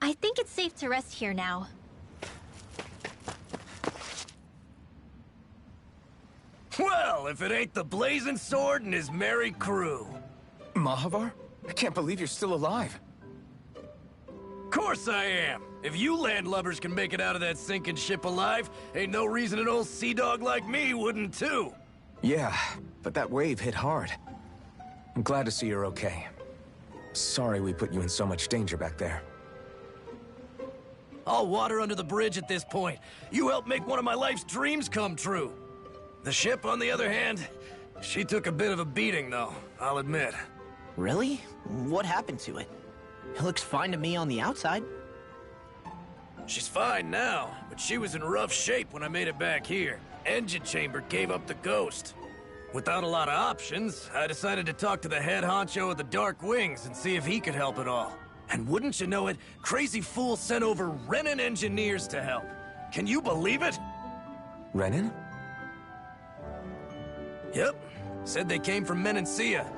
I think it's safe to rest here now. Well, if it ain't the Blazing Sword and his merry crew. Mahavar? I can't believe you're still alive. Course I am. If you landlubbers can make it out of that sinking ship alive, ain't no reason an old sea dog like me wouldn't too. Yeah, but that wave hit hard. I'm glad to see you're okay. Sorry we put you in so much danger back there. All water under the bridge at this point. You helped make one of my life's dreams come true. The ship, on the other hand, she took a bit of a beating, though, I'll admit. Really? What happened to it? It looks fine to me on the outside. She's fine now, but she was in rough shape when I made it back here. Engine chamber gave up the ghost. Without a lot of options, I decided to talk to the head honcho of the Dark Wings and see if he could help at all. And wouldn't you know it, Crazy Fool sent over Renin engineers to help. Can you believe it? Renin? Yep. Said they came from Menancia.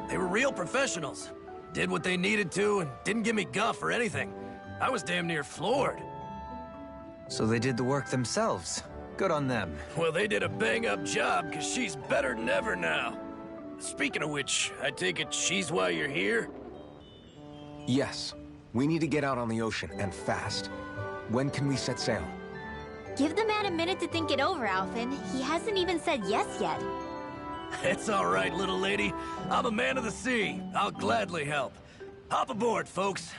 They were real professionals. Did what they needed to and didn't give me guff or anything. I was damn near floored. So they did the work themselves. Good on them. Well, they did a bang-up job, because she's better than ever now. Speaking of which, I take it she's why you're here? Yes. We need to get out on the ocean, and fast. When can we set sail? Give the man a minute to think it over, Alphen. He hasn't even said yes yet. It's all right, little lady. I'm a man of the sea. I'll gladly help. Hop aboard, folks.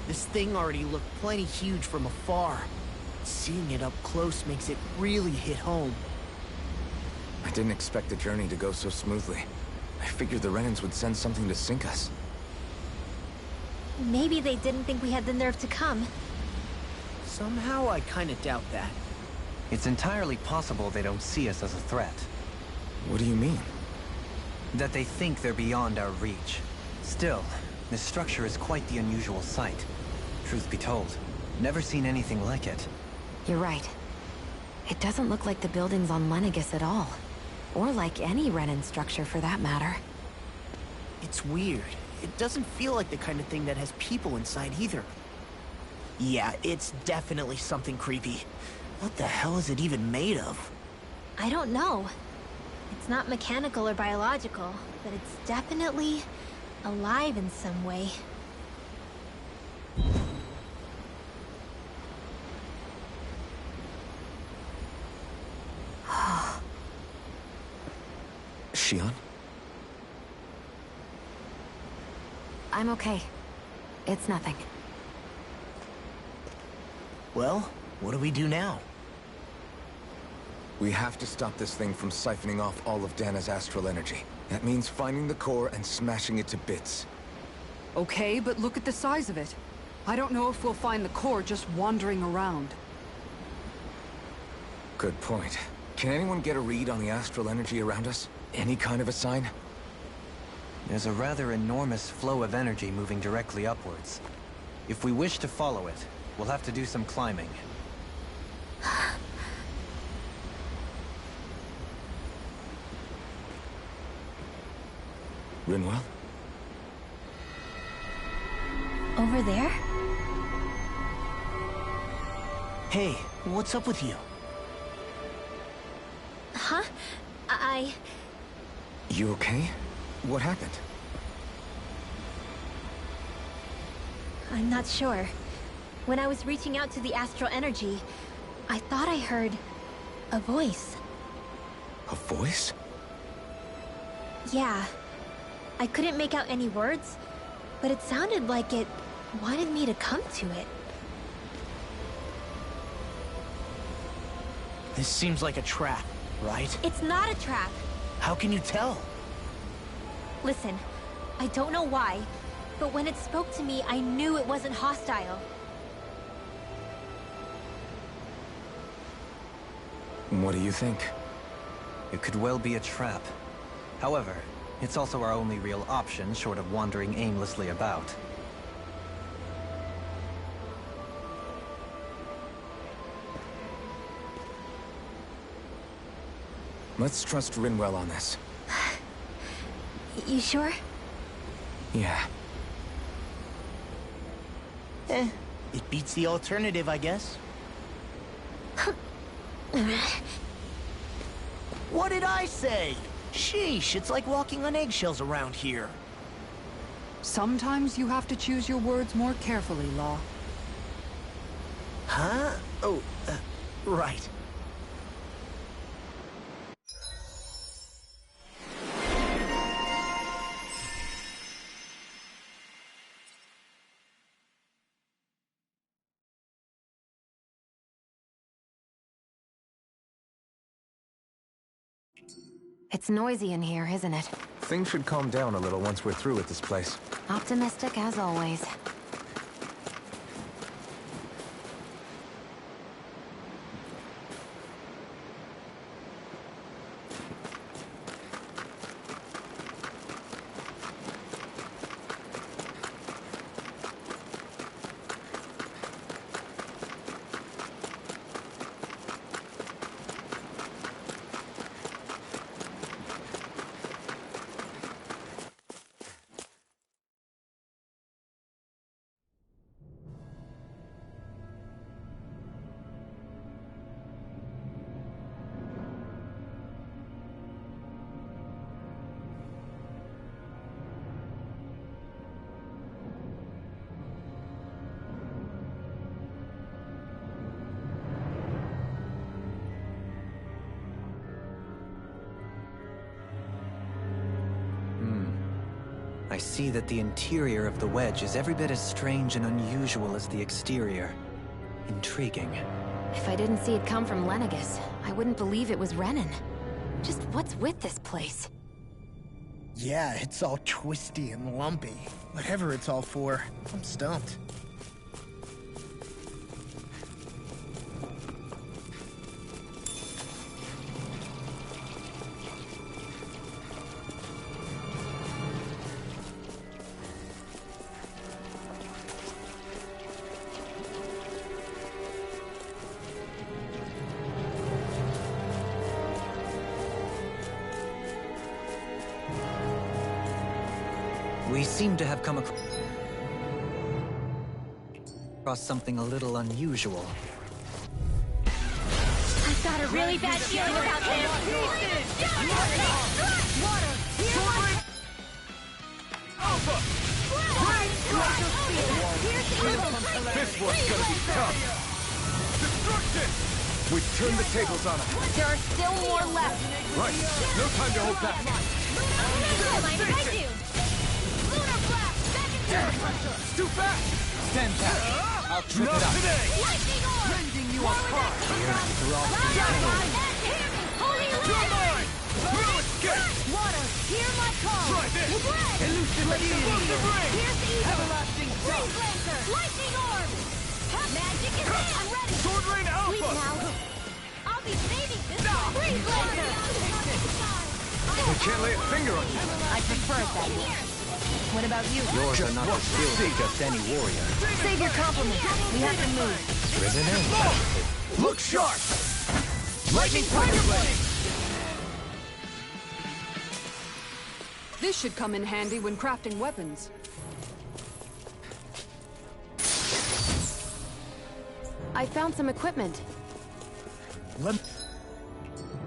This thing already looked plenty huge from afar. Seeing it up close makes it really hit home. I didn't expect the journey to go so smoothly. I figured the Renins would send something to sink us. Maybe they didn't think we had the nerve to come. Somehow I kinda doubt that. It's entirely possible they don't see us as a threat. What do you mean? That they think they're beyond our reach. Still, this structure is quite the unusual sight. Truth be told, never seen anything like it. You're right. It doesn't look like the buildings on Lenegis at all. Or like any Renin structure for that matter. It's weird. It doesn't feel like the kind of thing that has people inside either. Yeah, it's definitely something creepy. What the hell is it even made of? I don't know. It's not mechanical or biological, but it's definitely alive in some way. Shion? I'm okay. It's nothing. Well, what do we do now? We have to stop this thing from siphoning off all of Dana's astral energy. That means finding the core and smashing it to bits. Okay, but look at the size of it. I don't know if we'll find the core just wandering around. Good point. Can anyone get a read on the astral energy around us? Any kind of a sign? There's a rather enormous flow of energy moving directly upwards. If we wish to follow it, we'll have to do some climbing. Rinwell? Over there? Hey, what's up with you? Huh? You okay? What happened? I'm not sure. When I was reaching out to the astral energy, I thought I heard a voice. A voice? Yeah. I couldn't make out any words, but it sounded like it wanted me to come to it. This seems like a trap, right? It's not a trap. How can you tell? Listen, I don't know why, but when it spoke to me, I knew it wasn't hostile. What do you think? It could well be a trap. However, it's also our only real option short of wandering aimlessly about. Let's trust Rinwell on this. You sure? Yeah. It beats the alternative, I guess. What did I say? Sheesh, it's like walking on eggshells around here. Sometimes you have to choose your words more carefully, Law. Huh? Oh, right. It's noisy in here, isn't it? Things should calm down a little once we're through with this place. Optimistic as always. I see that the interior of the wedge is every bit as strange and unusual as the exterior. Intriguing. If I didn't see it come from Lenegis, I wouldn't believe it was Renan. Just what's with this place? Yeah, it's all twisty and lumpy. Whatever it's all for, I'm stumped. We seem to have come across something a little unusual. I've got a really bad feeling about this. This one's gonna be tough. Destruction! We've turned the tables on them. There are still more left. Right. No time to hold back. Mind if I do? Lunar blast! Back in there! It's too fast! Stand back. I'll trip it up. Lightning orb! Rending you apart! Holy You're mine! No escape! Water, hear my call! Try this! Elucidate! Explosive ring! Here's the evil! Everlasting Freeze Lancer! Lightning orb! Magic is in! I'm ready! Sword Rain Sleep Alpha! now! I'll be saving this one! Freeze Lancer! We can't lay a finger on you! I prefer it that way. What about you? Yours are not the skills of just any warrior. Save your compliments. We have to move. Driven in. Look sharp! Lightning Tiger Blade! This should come in handy when crafting weapons. I found some equipment.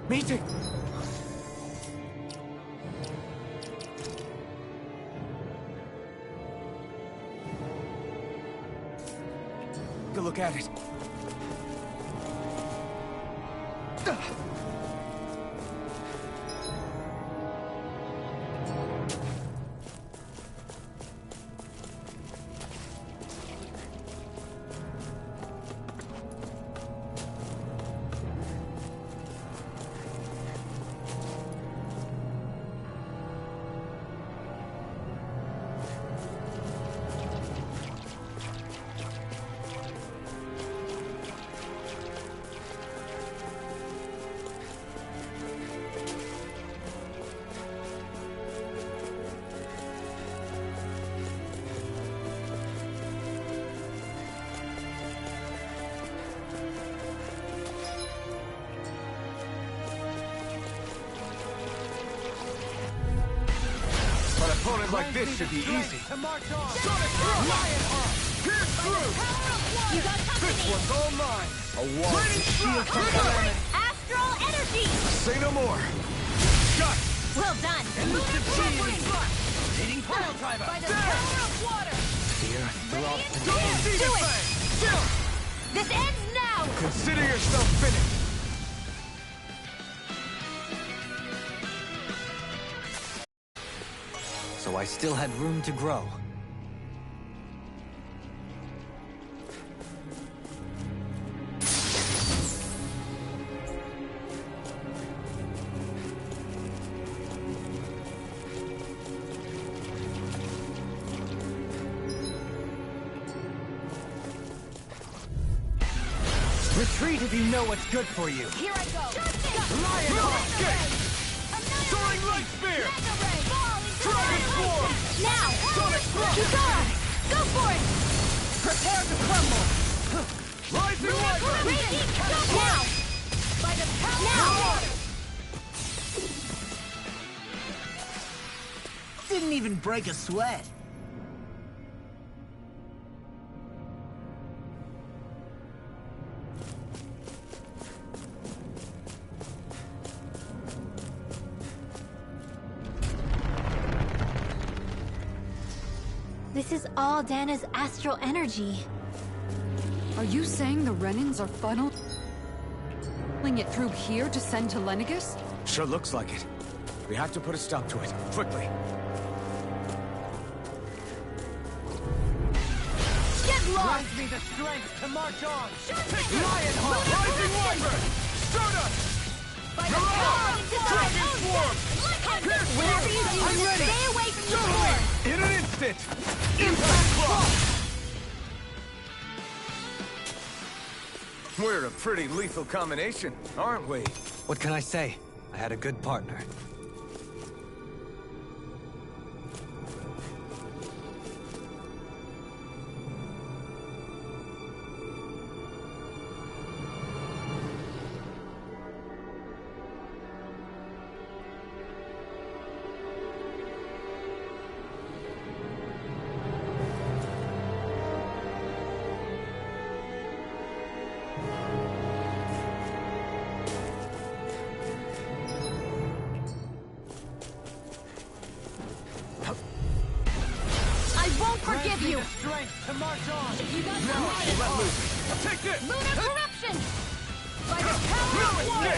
Meeting! Take a look at it. An opponent like this should be easy. Sonic Lionheart! Pierce through! You got company! This one's all mine! A wall to shield from calamity. Astral energy! Say no more! Shut! Well done! Hitting pile driver! By the power of water! Fear, throb, Do it! Still! This ends now! Consider yourself finished! So I still had room to grow. Retreat if you know what's good for you. Here I go! Lionheart! Soaring Light Spear! Dragon Swarm! Now! Sonic Thrust! Kikara! Go for it! Prepare to crumble! Rising Wyvern! Now! By the power of water! Didn't even break a sweat. This is all Dana's astral energy. Are you saying the Renans are funneling it through here to send to Lenegus? Sure looks like it. We have to put a stop to it, quickly. Get lost! Grant me the strength to march on! Lionheart! Rising Wyvern! Stardust! By the power of Dragon Swarm! Whatever you do, just stay away from the core! In an instant! Impact Block! We're a pretty lethal combination, aren't we? What can I say? I had a good partner. Forgive you! Strength to march on! You got Now, let loose! Take this! Lunar corruption! By the power of water!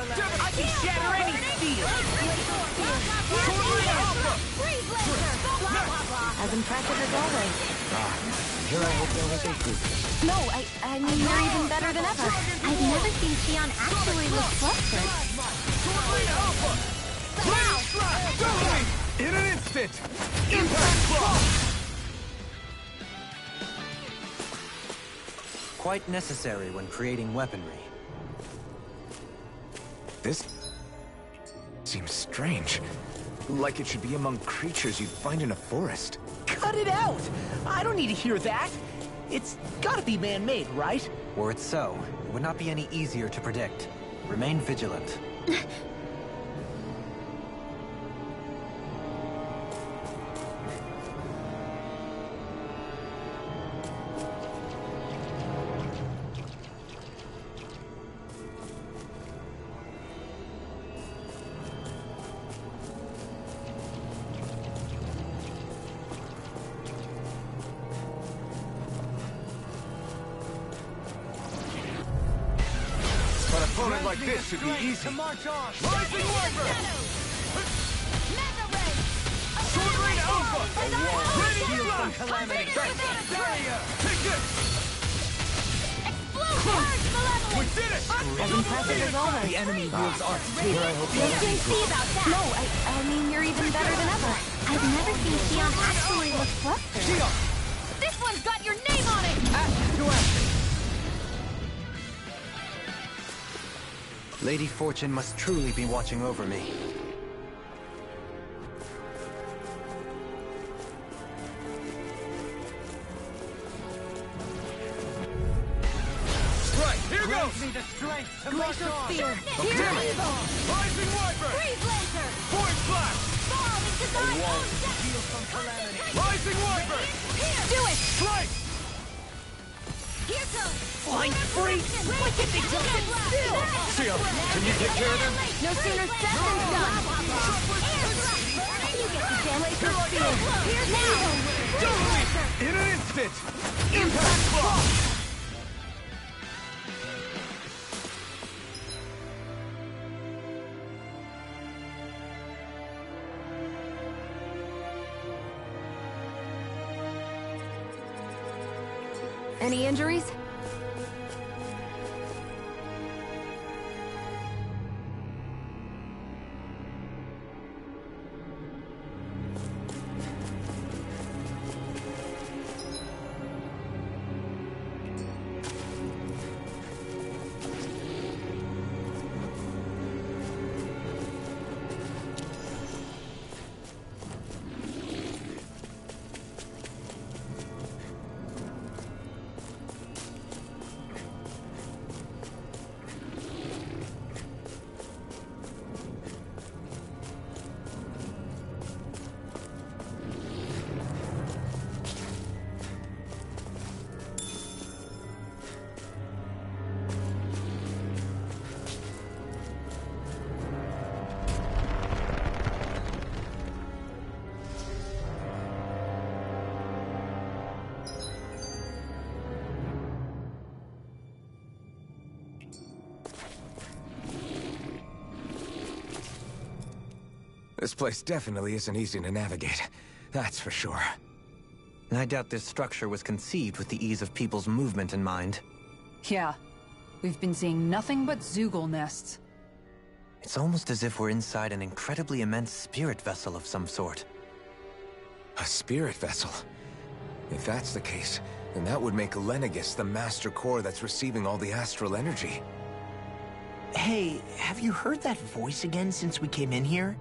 I can shatter any steel! Freeze laser! Blah, blah, blah. As impressive as always. Here I hope there was a good. No, I mean, you're even better than ever. I've never seen Xion actually look flustered. In an instant! Impact Block! Quite necessary when creating weaponry. This seems strange. Like it should be among creatures you'd find in a forest. Cut it out! I don't need to hear that! It's gotta be man-made, right? Were it so, it would not be any easier to predict. Remain vigilant. An opponent like this should be easy. To march on! Rising Wyvern! Soaring Alpha! Ready Shield to from flash! calamity! Barrier! Take this! We did it! As impressive as always. The enemy wields art too. We can see about that. No, I mean, you're even better than ever. I've never seen Xion actually look flustered. This one's got your name on it! To action! Lady Fortune must truly be watching over me. Right, here Grant goes! me the strength to march Glacial on! Spear! Here, evil! Rising Wyvern! Freeze laser! Void Blast! Fall into the Rising Wyvern! Do it! Strike! Here goes! Flying free! Why can't they just sit still? Seal, can you take care of them? No sooner said than done! You get the damage of fear! Here's now! In an instant! Impact block! Any injuries? This place definitely isn't easy to navigate. That's for sure. I doubt this structure was conceived with the ease of people's movement in mind. Yeah. We've been seeing nothing but Zoogle nests. It's almost as if we're inside an incredibly immense spirit vessel of some sort. A spirit vessel? If that's the case, then that would make Lenegis the master core that's receiving all the astral energy. Hey, have you heard that voice again since we came in here?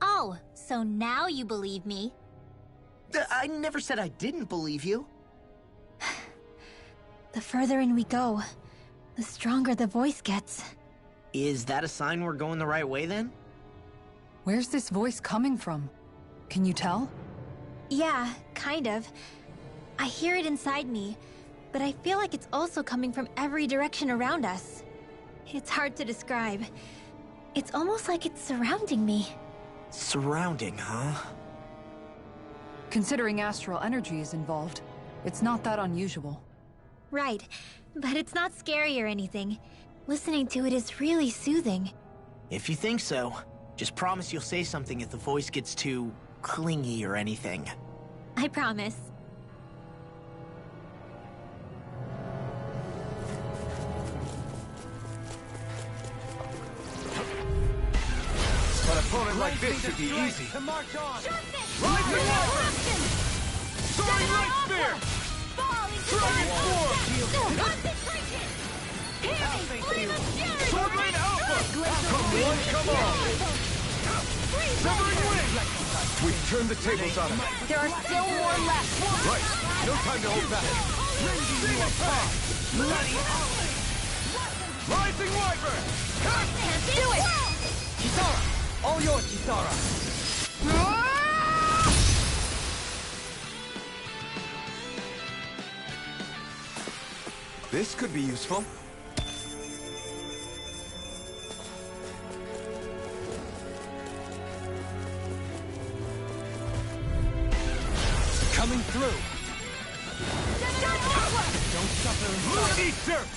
Oh, so now you believe me? I never said I didn't believe you. The further in we go, the stronger the voice gets. Is that a sign we're going the right way then? Where's this voice coming from? Can you tell? Yeah, kind of. I hear it inside me, but I feel like it's also coming from every direction around us. It's hard to describe. It's almost like it's surrounding me. Surrounding, huh? Considering astral energy is involved, it's not that unusual. Right, but it's not scary or anything. Listening to it is really soothing. If you think so, just promise you'll say something if the voice gets too clingy or anything. I promise. An opponent like this should be easy. To march on. Rising Wyvern! Soaring Light Spear! Dragon Form! Concentration! Hear me! Flame of Fury! Sword Rain Alpha! Come one, come all! Severing Wing! We've turned the tables on him. There are still more left! Right. No time to hold back. Sing of Path! Bloody Rising Wyvern! Do it! Kisara! All yours, Kisara! This could be useful. Coming through! Don't suffer! Bloody dirt!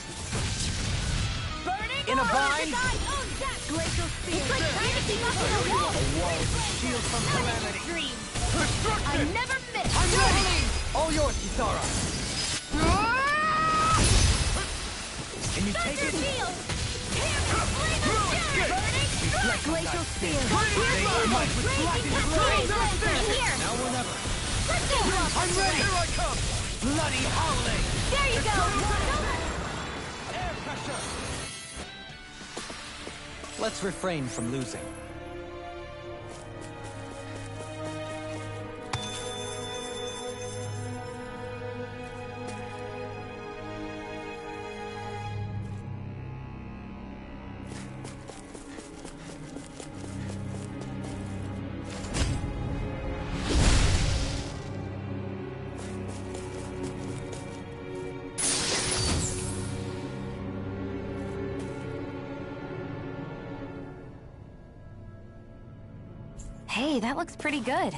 in a bind. Glacial spear. It's like trying to keep up with a wall. A wall to shield from calamity. Dream. Destruction! I never miss. I'm ready! All yours, Kisara. Can you take it? Shield. Glacial spear. Here. Now or never. I'm ready! Here I come! Bloody holiday! There you go. Air pressure! Let's refrain from losing. Hey, that looks pretty good.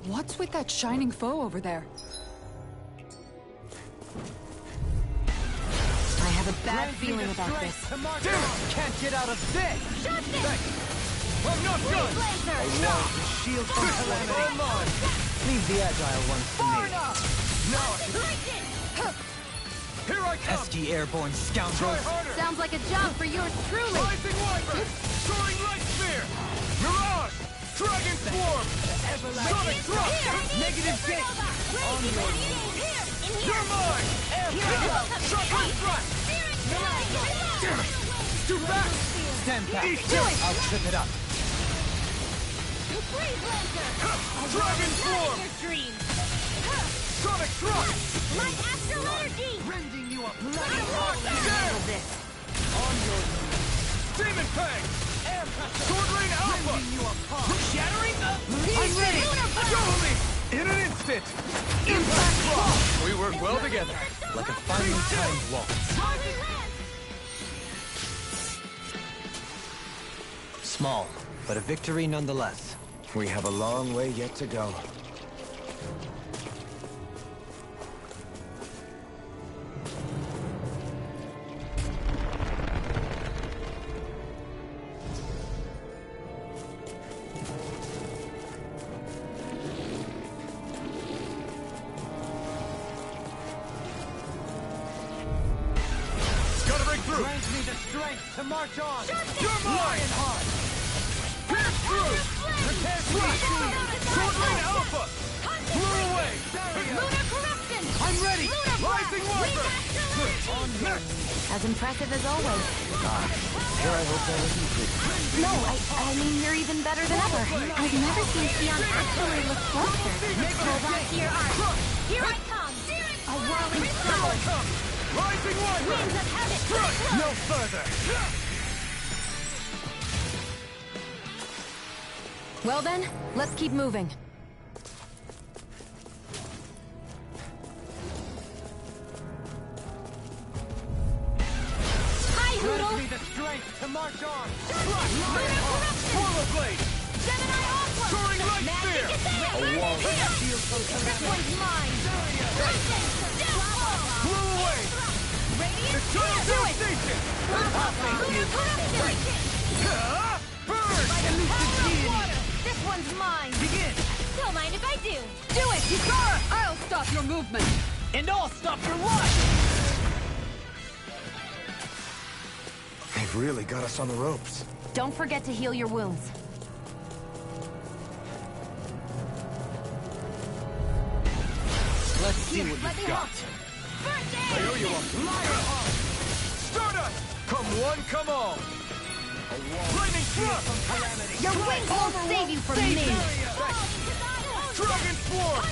What's with that shining foe over there? I have a bad feeling about this. Dude, can't get out of this! Shut this! I'm not done! Blazer! Shield from calamity. Hold on! Leave the agile ones to Far me. enough! Now here I come! Pesky airborne Try scoundrels. harder! Sounds like a job for yours truly. Rising Wyvern! Soaring Light Spear! Mirage! Dragon Swarm! Sonic Thrust! Negative Gate! On your You're mine! Shotgun Thrust! Damn it! Too fast! Stand back. Do it! I'll trip it up. Dragon Swarm! Dreams. Sonic Thrust! My astral energy. Rending you up! Handle this. On your Demon Fang! Sword Rain Alpha! Shattering up! I'm ready! Go me! In an instant! Impact Block! We work well together. Like a finely timed waltz. Small, but a victory nonetheless. We have a long way yet to go. Gotta break through! Grant me the strength to march on! You're mine! Hard! Pierce through! Prepare Sword Rain Alpha! Blew away! Lunar corruption. I'm ready! Rising Wyvern! As impressive as always. Here I hope that wasn't good. No, I mean, you're even better than ever. I've never seen Xion actually look flustered. Hold on to your arm. Here I come. A whirling power. Rising Wyvern! Winds of heaven. No further! Well then, let's keep moving. Hi, Grant Hoodle. me the strength to march on! Lunar corruption. Polar Blade! Gemini Aqua. Soaring Light Spear! A wall. This one's mine. Blew away! Radiant. Eternal Do it. Devastation! Lunar corruption. Burn! This one's mine. Begin! Don't mind if I do. Do it, Yukara! I'll stop your movement. And I'll stop your life! They've really got us on the ropes. Don't forget to heal your wounds. Let's see what you've got. I owe you a liar heart! Stardust! Come one, come all! Lightning Thrust! Your wings won't save you from me. Dragon Swarm!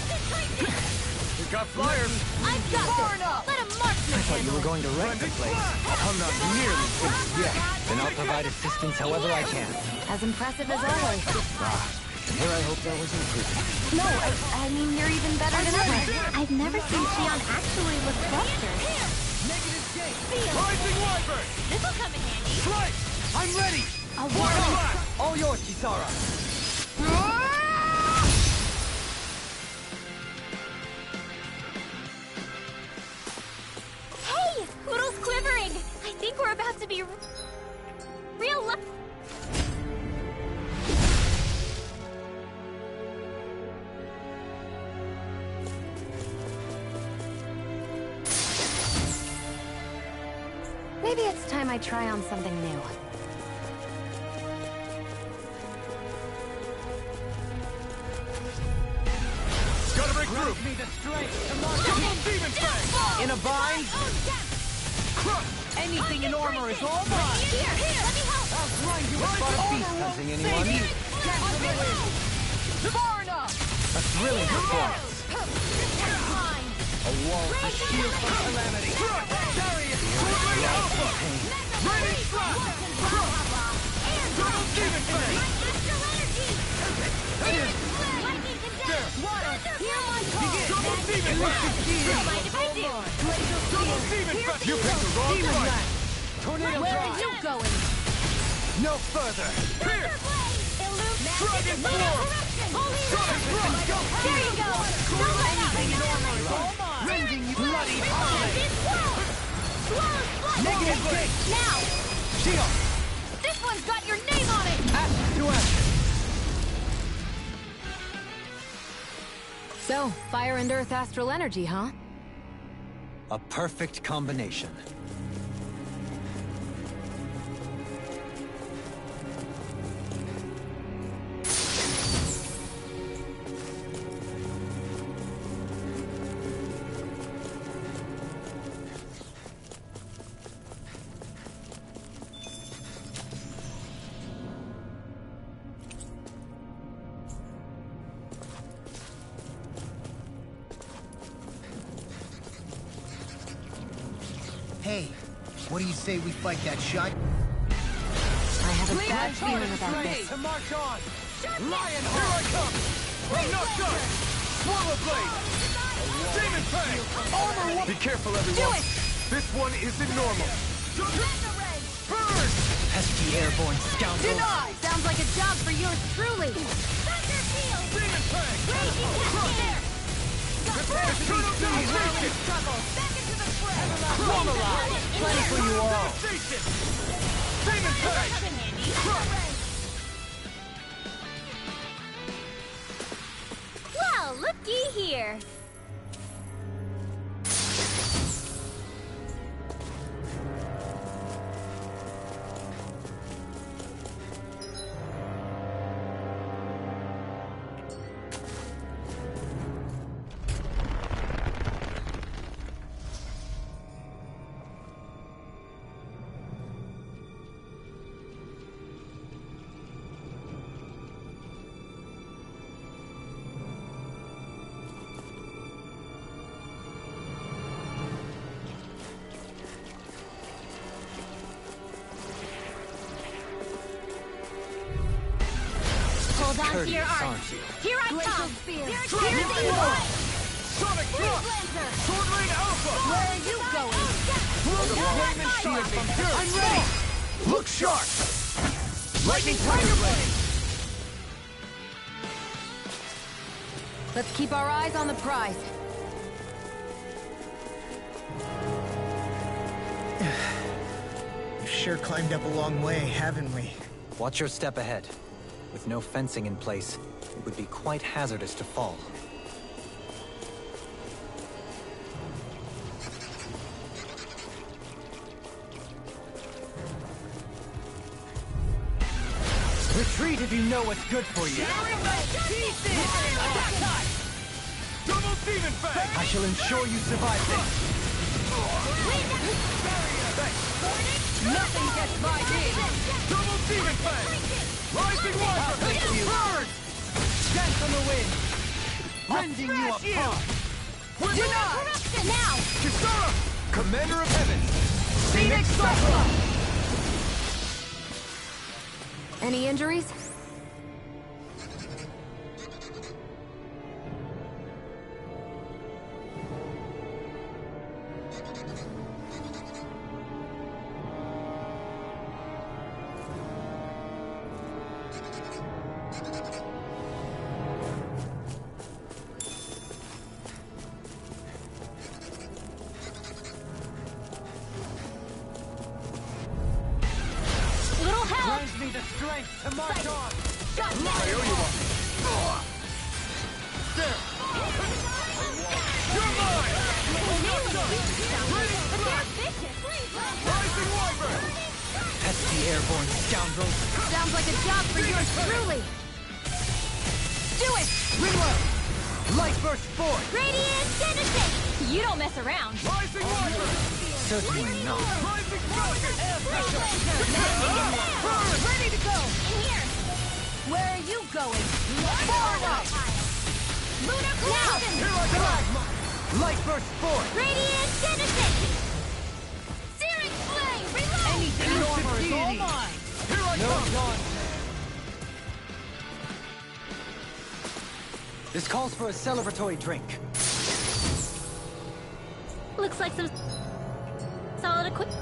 We got flyers! I've got this. Let him march me. I thought you were going to wreck the place. I'm not nearly finished yet. Then I'll provide assistance however I can. As impressive as always. Here I hope that wasn't good. No, I mean, you're even better than ever. I've never seen Xion actually look flustered. Negative Gate! Rising Wyvern! This'll come in handy. Slice! I'm ready! A whirling. All yours, Kisara. to be real life. Maybe it's time I try on something new. Gotta break through! Me the strength to march Double demon fang! In a bind? Anything in armor is all mine! Here, let me help. I'll grind you with barbed beast hunting anyone. A thrilling performance. A wall of shield from calamity. Chariot! Sword Alpha! Ready slap! Double demon fang! Double demon fang! Double demon fang! You picked the wrong fight! Tornado Where drive. are you going? No further. Pierce! Dragon Form! Sonic Thrust! There you go. Anything in armor is all mine! Rending you Bloody holiday! negative gate. Now, Shield. this one's got your name on it. Ash to action. So, fire and earth astral energy, huh? A perfect combination. Hey, what do you say we fight that shot? I have a bad feeling about this. To march on. Lion, here I come! I'm not done! Swallow Blade! Demon Fang! Armor one! Be careful, everyone! This one isn't normal! Burn! Pesky airborne scoundrel. Sounds like a job for yours truly. Demon Fang! Eternal Devastation! Plenty for you all. Devastation! Demon Fang! Well, looky here. Hold on to your Courteous, arms. aren't you? Here I come. Here's the Sonic Thrust! Sword Rain Alpha! Where are you going? Throw the flame and shield from here! I'm ready! Look sharp! Lightning Tiger Blade! Let's keep our eyes on the prize. We've sure climbed up a long way, haven't we? Watch your step ahead. With no fencing in place, it would be quite hazardous to fall. Retreat if you know what's good for you. Double Demon Fang! I shall ensure you survive this. Nothing gets by me. Double Demon Fang! Rising Water! Burn! Dance on the wind. Rending you apart. Now! Kisara! Commander of Heaven! Phoenix Cyclone! Any injuries? the strength to march on! Got I owe you one! There! You're mine! Rising Wyvern! Pesky airborne scoundrels. Sounds like a job for yours truly! Do it! Ringwell! Light burst forth! Radiant Genesis! You don't mess around. Rising Wyvern! Certainly not. Rising Falcon! Air pressure! Ready to go! In here. Where are you going? Forward up! Lunar Cloud! Here I come! Light burst forth! Radiant Genesis! Searing Flame! Reload! Anything in armor is all mine! Here I come! This calls for a celebratory drink. Looks like some solid equipment.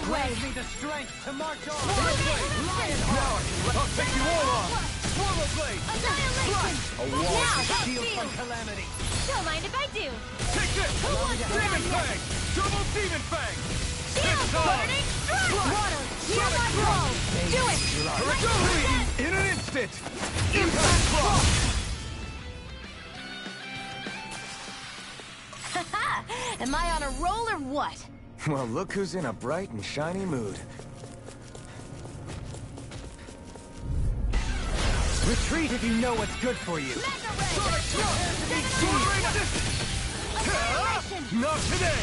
Grant me the strength to march on! Lion Power! I'll take you all on! Swallow Blade! Annihilation! A wall Now, to shield shield. from calamity! Don't mind if I do. Take this! Demon Fang! Double Demon Fang! Shield! Burning Strike! Water! Heal my blow! Do it! In an instant! Impact Claw! Haha! Am I on a roll or what? Well, look who's in a bright and shiny mood. Retreat if you know what's good for you. Not today!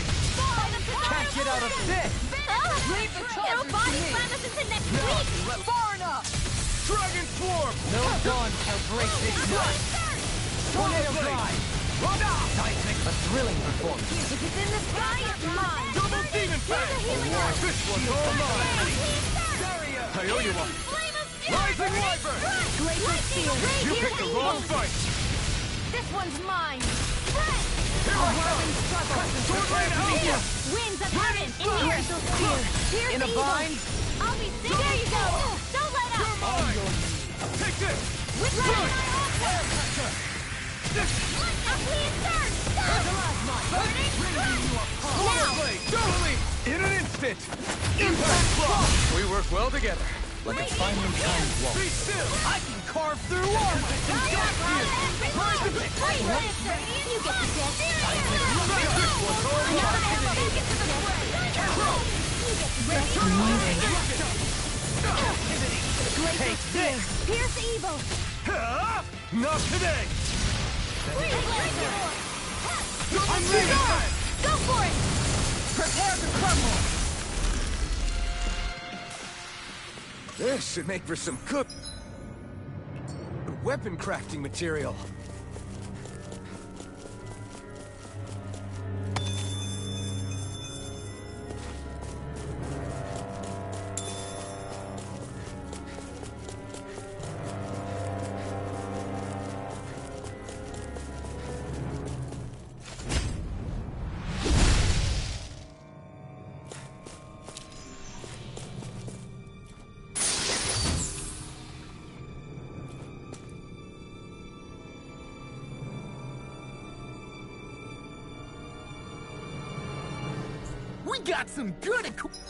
Can't get out of this! It'll body slam us into next week! Far enough! Dragon Swarm! No dawn shall break this night. Tornado Drive! Seismic, a thrilling performance. If it's in the sky, it's mine! Double Demon Fang! This one's all mine! I owe you one! Rising Wyvern! Glacier Steel! You picked the wrong fight! This one's mine! Here I come! Sword Rain Alpha! Winds of heaven! In here! Here's In a evil. bind? I'll be sick! There you go! Don't let up! You're mine! Take this! Which one? Air pressure! This! Swallow Blade! Totally! In an instant! Impact Claw! We work well together. Like a finely timed wall. Be still! I can carve through armor! You get the gist. This one's all mine! Take this! Pierce evil. Not today! I'm Demon Fang! Go for it! Prepare to crumble! This should make for some good weapon crafting material. We got some good equipment!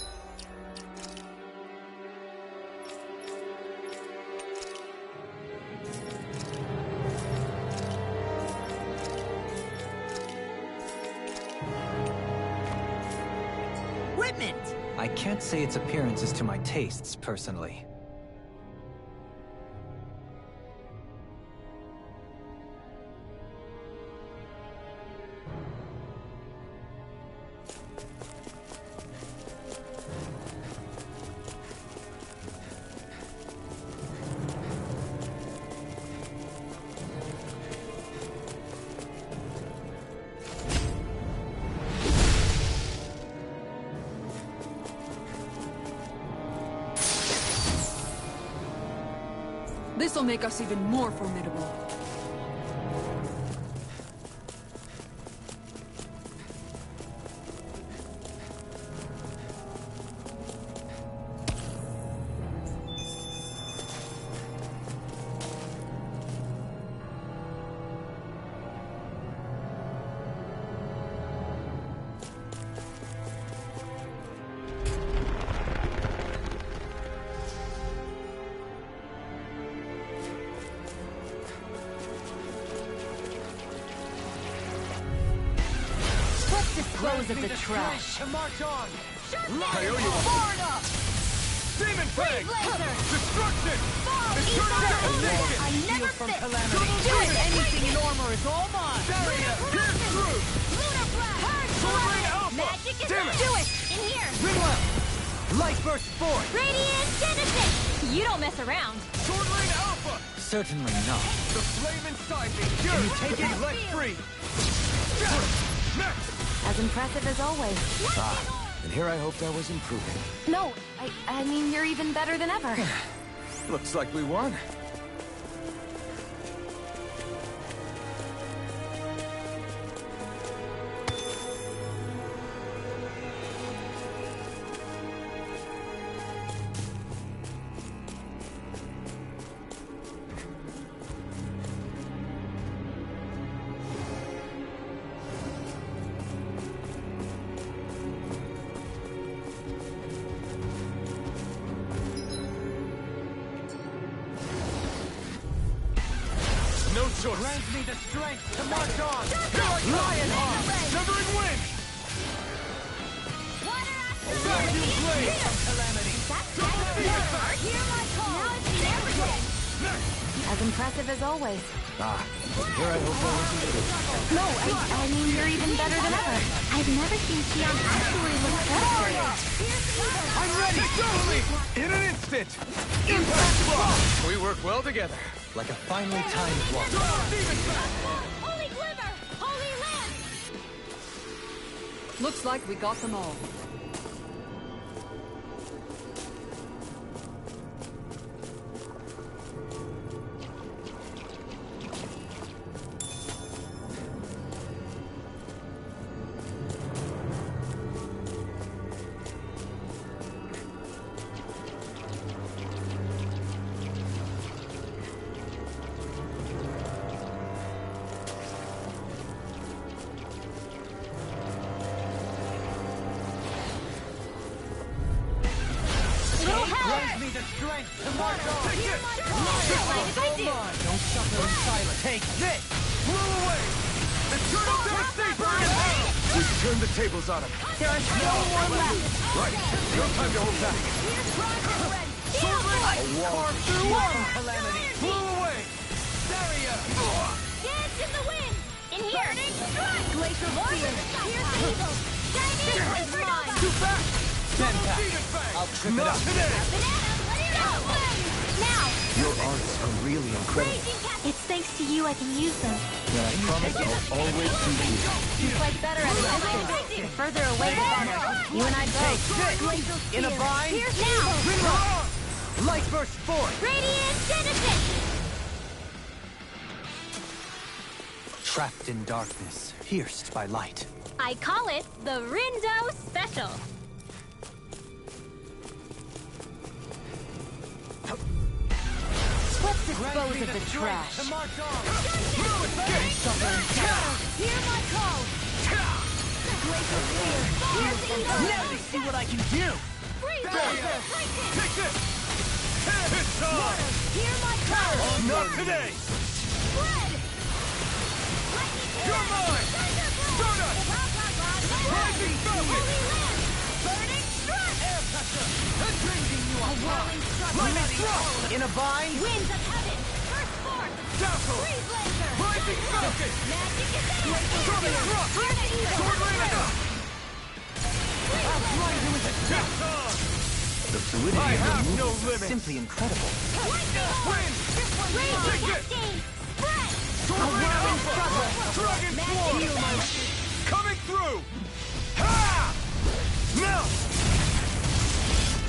I can't say its appearance is to my tastes, personally. This'll make us even more formidable. Dispose of the trash. To march on! I owe you one. Forward up! Demon Fang! Laser! Destruction! I never fit! Do it! Anything in armor is all mine! Barrier! Pierce through! Lunar blast! Sword Rain Alpha! Magic is Damn it! Do it! In here! Ring left! Light burst forth! Radiant Genesis! You don't mess around. Sword Rain Alpha! Certainly not. The flame inside me! Can you take it? Let free! Next! As impressive as always. And here I hoped I was improving. No, I mean, you're even better than ever. Looks like we won. No choice! Grant me the strength to march on! Here I come! Lion Heart! Severing Wind! Vacuum Blade! Calamity! Hear my call! Now it's the everything! As impressive as always. Here I hope I was improving. No, I mean, you're even better than ever. I've never seen Xion actually look better. I'm ready! Totally! In an instant! Impact Block! We work well together. Like a finely timed walk. Holy Glimmer! Holy Lance! Looks like we got them all. Grant me the strength to march on! Take it! Don't suffer in silence. Take this! Blow away! Eternal devastation in hell! We've turned the tables on him. There are no more left. Right. No time to hold back. Sword Rain! A wall. Carve through one! Calamity! Blow away! Barrier! Dance in the wind! In here! Glacial Spear! Here's evil! This is mine! Too fast! Stand back. Demon Fang! I'll trip it Not up. today! Banana, let it out! Now! Your arts are really incredible. Raging Cat! It's thanks to you I can use them. And I promise I'll always do you. You fight better at a distance. The further away the better. You and I both. This! In a bind! Here's now! Light burst forth! Radiant Genesis! Trapped in darkness, pierced by light. I call it the Rindo Special. Let's dispose of the trash. To march on! Hear my call! Glacial Spear! Now to see what I can do! Freeze Barrier! laser! Take this! It's time! Hear my call! Not today! Spread! You're mine! Stardust! Rising Falcon! Burning Strut! Air pressure! Changing you on Whirling Strut! Lightning thrust! In a bind? Winds of Heaven! First Force! Dazzle! Freeze laser! Rising Falcon! Magic is there! Sonic thrust! Sword Rain up! That's on! The fluidity I of your have movement. no limits! Simply incredible. Wind! Raging Take it! Cascade! Spread! Sword Rain Alpha! Dragon Swarm! Coming through! Ha! Now!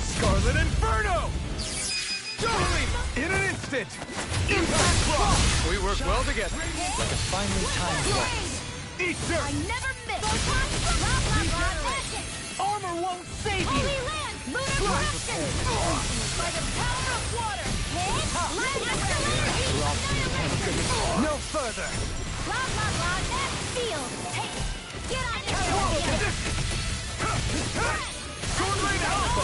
Scarlet Inferno! Totally! In an instant! Impact block! We work well together. Like a finely timed weapon. Eat dirt! I never miss! Blah, blah, blah, magic! Armor won't save you! Holy land! Lunar corruption! By the power of water! Hit! No further! Blah, blah, blah, that field! Hey! Get on it! Sword Rain Alpha!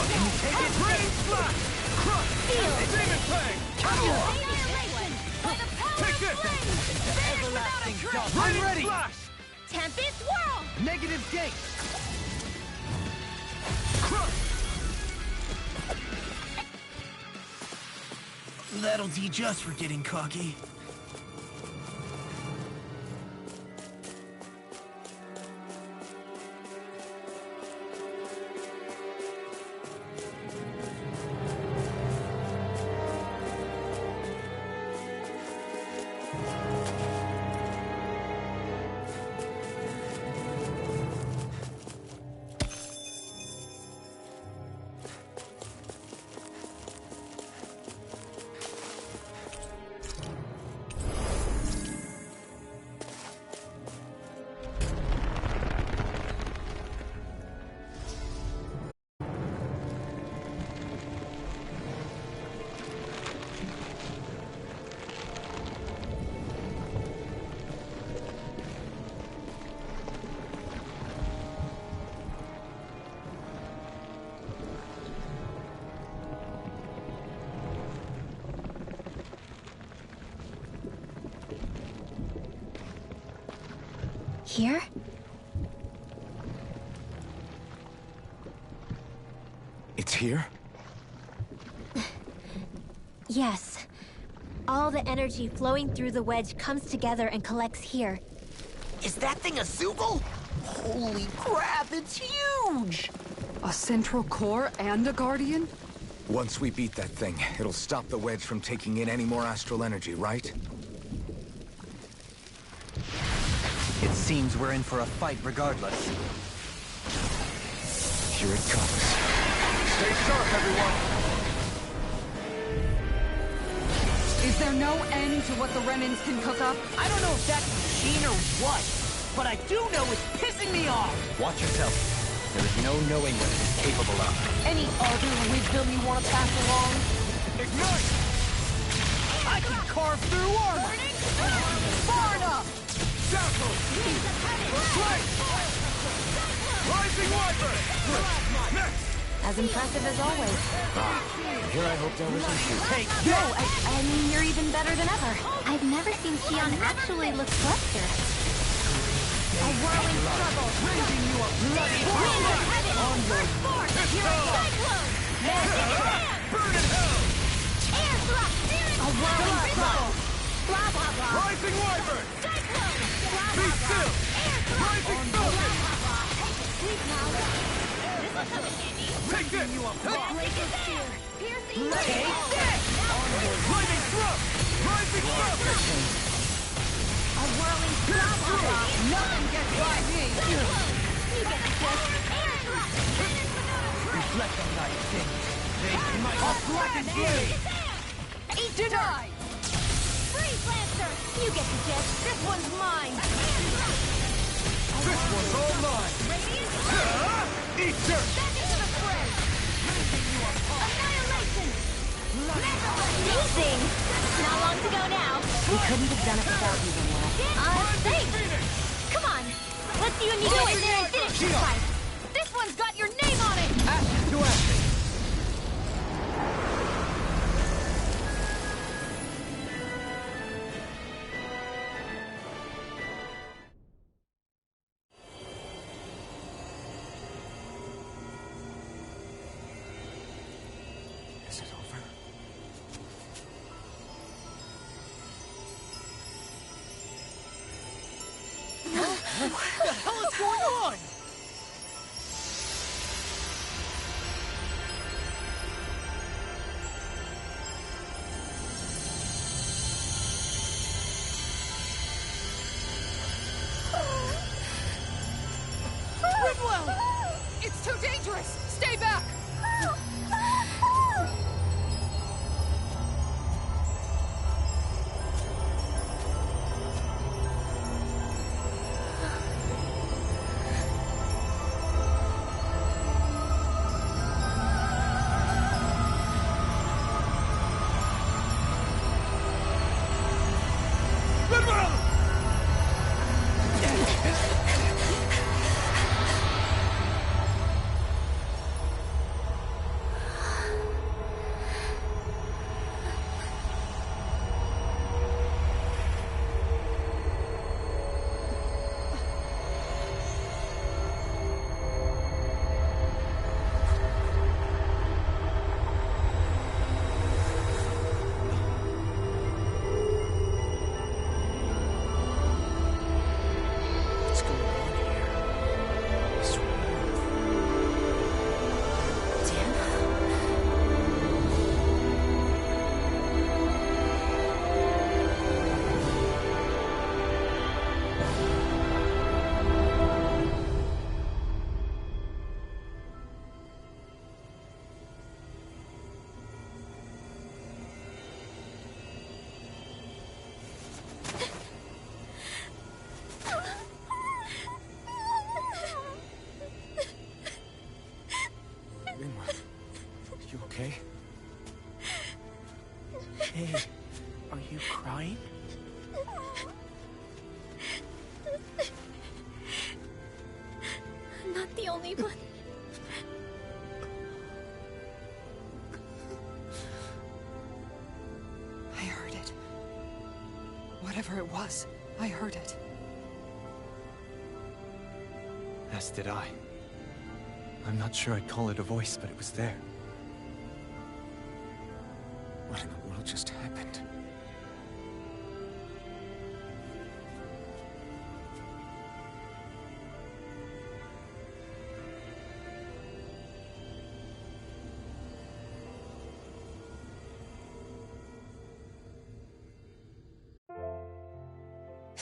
Rain Slash! Crush! Demon Fang! Annihilation! By the power Take of this! flame! Finish without a trace! I'm ready. Flash! Tempest Whirl! Negative gate! Crush! That'll teach us for getting cocky. Here? It's here? Yes. All the energy flowing through the wedge comes together and collects here. Is that thing a Zoogle? Holy crap, it's huge! A central core and a guardian? Once we beat that thing, it'll stop the wedge from taking in any more astral energy, right? It seems we're in for a fight regardless. Here it comes. Stay sharp, everyone! Is there no end to what the Renans can cook up? I don't know if that's a machine or what, but I do know it's pissing me off! Watch yourself. There is no knowing what it is capable of. Any other wisdom you want to pass along? Ignite! I can carve through armor! Far enough! Shackle! Flame! Rising Wyvern! Next! As impressive as always. Here I hoped I was in shoot. Hey, No, I mean, you're even better than ever. I've never seen Xion actually look flustered. A whirling trouble. raising you a bloody Wind of heaven! First force! Cyclone! Magic hand! Burn in hell! Air thrust! A whirling trouble. Blah, blah, blah. Rising Wyvern! Cyclone! Blah, Be blah, blah. still! Air thrust! Rising Blah, Falcon! blah, blah. Sleep now. This'll come in handy. Take this! Magic is there! Piercing Take this! Lightning Thrust! Rising Falcon! A whirling blah, blah, blah. Nothing gets by me! You get the gist. Air thrust! Cannon without a trace! Reflect on thy sins. They might a blackened blade! Eat denied! Freeze Lancer! You get the gist. This one's mine. This one's all mine! Eat dirt! Back into the fray! Annihilation! Amazing. Not long to go now. We couldn't have done it without you, Daniela. Thanks. Come on. Let's see when you go in there and finish this fight. This one's got your name on it! Ashes to ashes. Is it over? What the hell is going on? Ridwell! It's too dangerous! Stay back! Whatever it was, I heard it. As did I. I'm not sure I'd call it a voice, but it was there. What in the world just happened?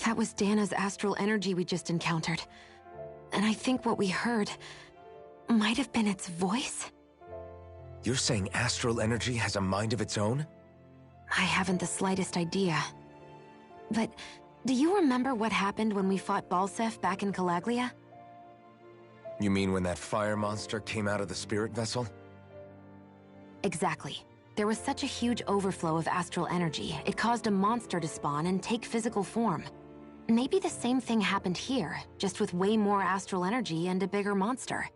That was Dana's astral energy we just encountered. And I think what we heard might have been its voice? You're saying astral energy has a mind of its own? I haven't the slightest idea. But do you remember what happened when we fought Balseph back in Calaglia? You mean when that fire monster came out of the spirit vessel? Exactly. There was such a huge overflow of astral energy, it caused a monster to spawn and take physical form. Maybe the same thing happened here, just with way more astral energy and a bigger monster.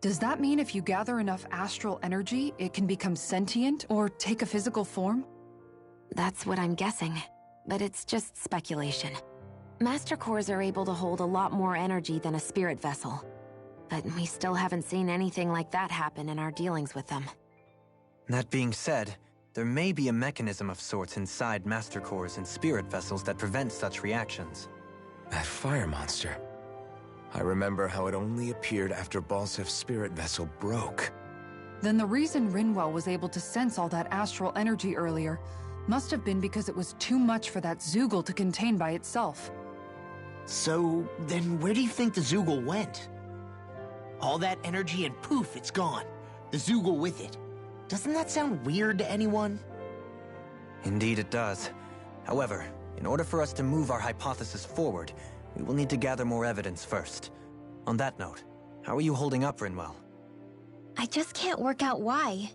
Does that mean if you gather enough astral energy, it can become sentient or take a physical form? That's what I'm guessing, but it's just speculation. Master Cores are able to hold a lot more energy than a spirit vessel, but we still haven't seen anything like that happen in our dealings with them. That being said, there may be a mechanism of sorts inside Master Cores and spirit vessels that prevent such reactions. That fire monster. I remember how it only appeared after Balsef's spirit vessel broke. Then the reason Rinwell was able to sense all that astral energy earlier must have been because it was too much for that Zoogle to contain by itself. So, then where do you think the Zoogle went? All that energy and poof, it's gone. The Zoogle with it. Doesn't that sound weird to anyone? Indeed it does. However, in order for us to move our hypothesis forward, we will need to gather more evidence first. On that note, how are you holding up, Rinwell? I just can't work out why.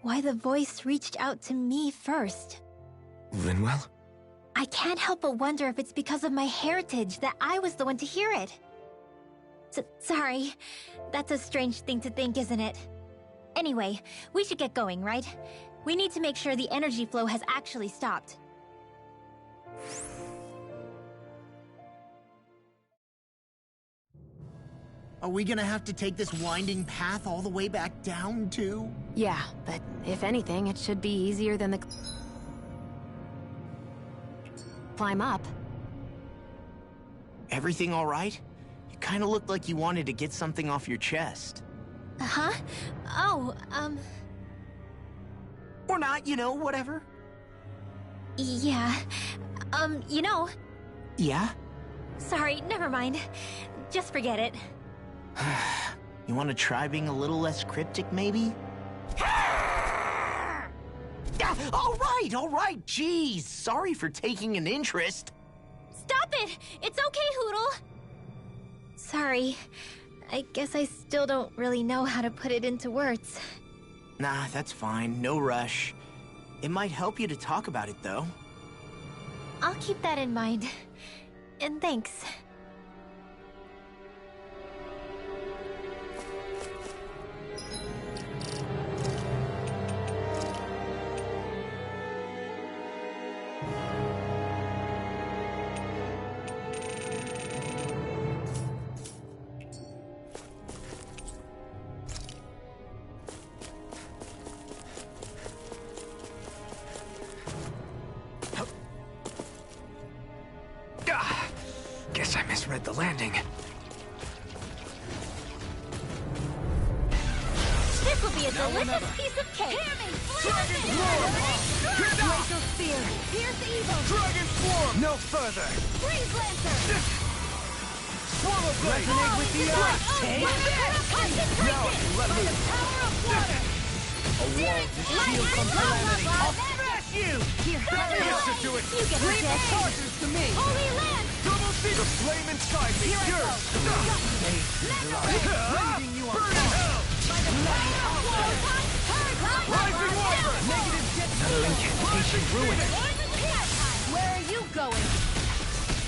Why the voice reached out to me first. Rinwell? I can't help but wonder if it's because of my heritage that I was the one to hear it. Sorry. That's a strange thing to think, isn't it? Anyway, we should get going, right? We need to make sure the energy flow has actually stopped. Are we gonna have to take this winding path all the way back down, too? Yeah, but if anything, it should be easier than the climb up. Everything all right? You kinda looked like you wanted to get something off your chest. Huh? Oh, Or not, you know, whatever. Yeah. You know... Yeah? Sorry, never mind. Just forget it. You want to try being a little less cryptic, maybe? All right, jeez. Sorry for taking an interest. Stop it! It's okay, Hootle! Sorry. I guess I still don't really know how to put it into words. Nah, that's fine. No rush. It might help you to talk about it, though. I'll keep that in mind. And thanks. Guess I misread the landing. This will be a delicious piece of cake! Hear me! Dragon Swarm! Glacial Spear! Pierce evil! Dragon Swarm! No further! Freeze Lancer! Swallow Blade! Resonate with the earth! Take Concentration! let By me... the power of water! A wall to shield from calamity! I'll smash you! Here, Listen to it! You get the Leave the gist. charges to me! Holy Land! Double see the flame inside me! Here I Yours! Leaving you on Burn in hell! By the power of water! Rising water! Negative jet incantation ruined. Where are you going?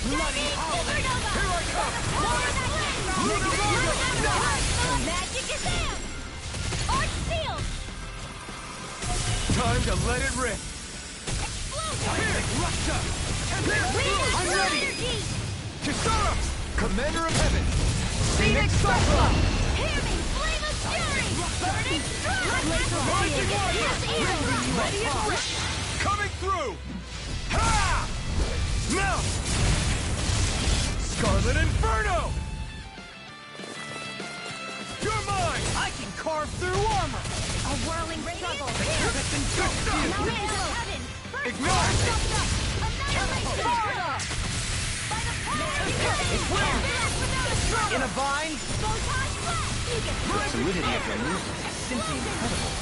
Bloody holiday! Here I come! Magic is in! Arch sealed! Time to let it rip! Explosion! Russia! I'm ready! Energy! Kisara! Commander of Heaven! Phoenix Cyclone! Hear me! Flame of fury! Burning strike! Rising Water! Ready and quick! Coming through! Ha! Now! Scarlet Inferno! You're mine! I can carve through armor! A whirling struggle! Tempest and Ghost! Now raise to heaven! Ignite! Annihilate! By the power of In a vine? the Fluidity of your movement is simply incredible.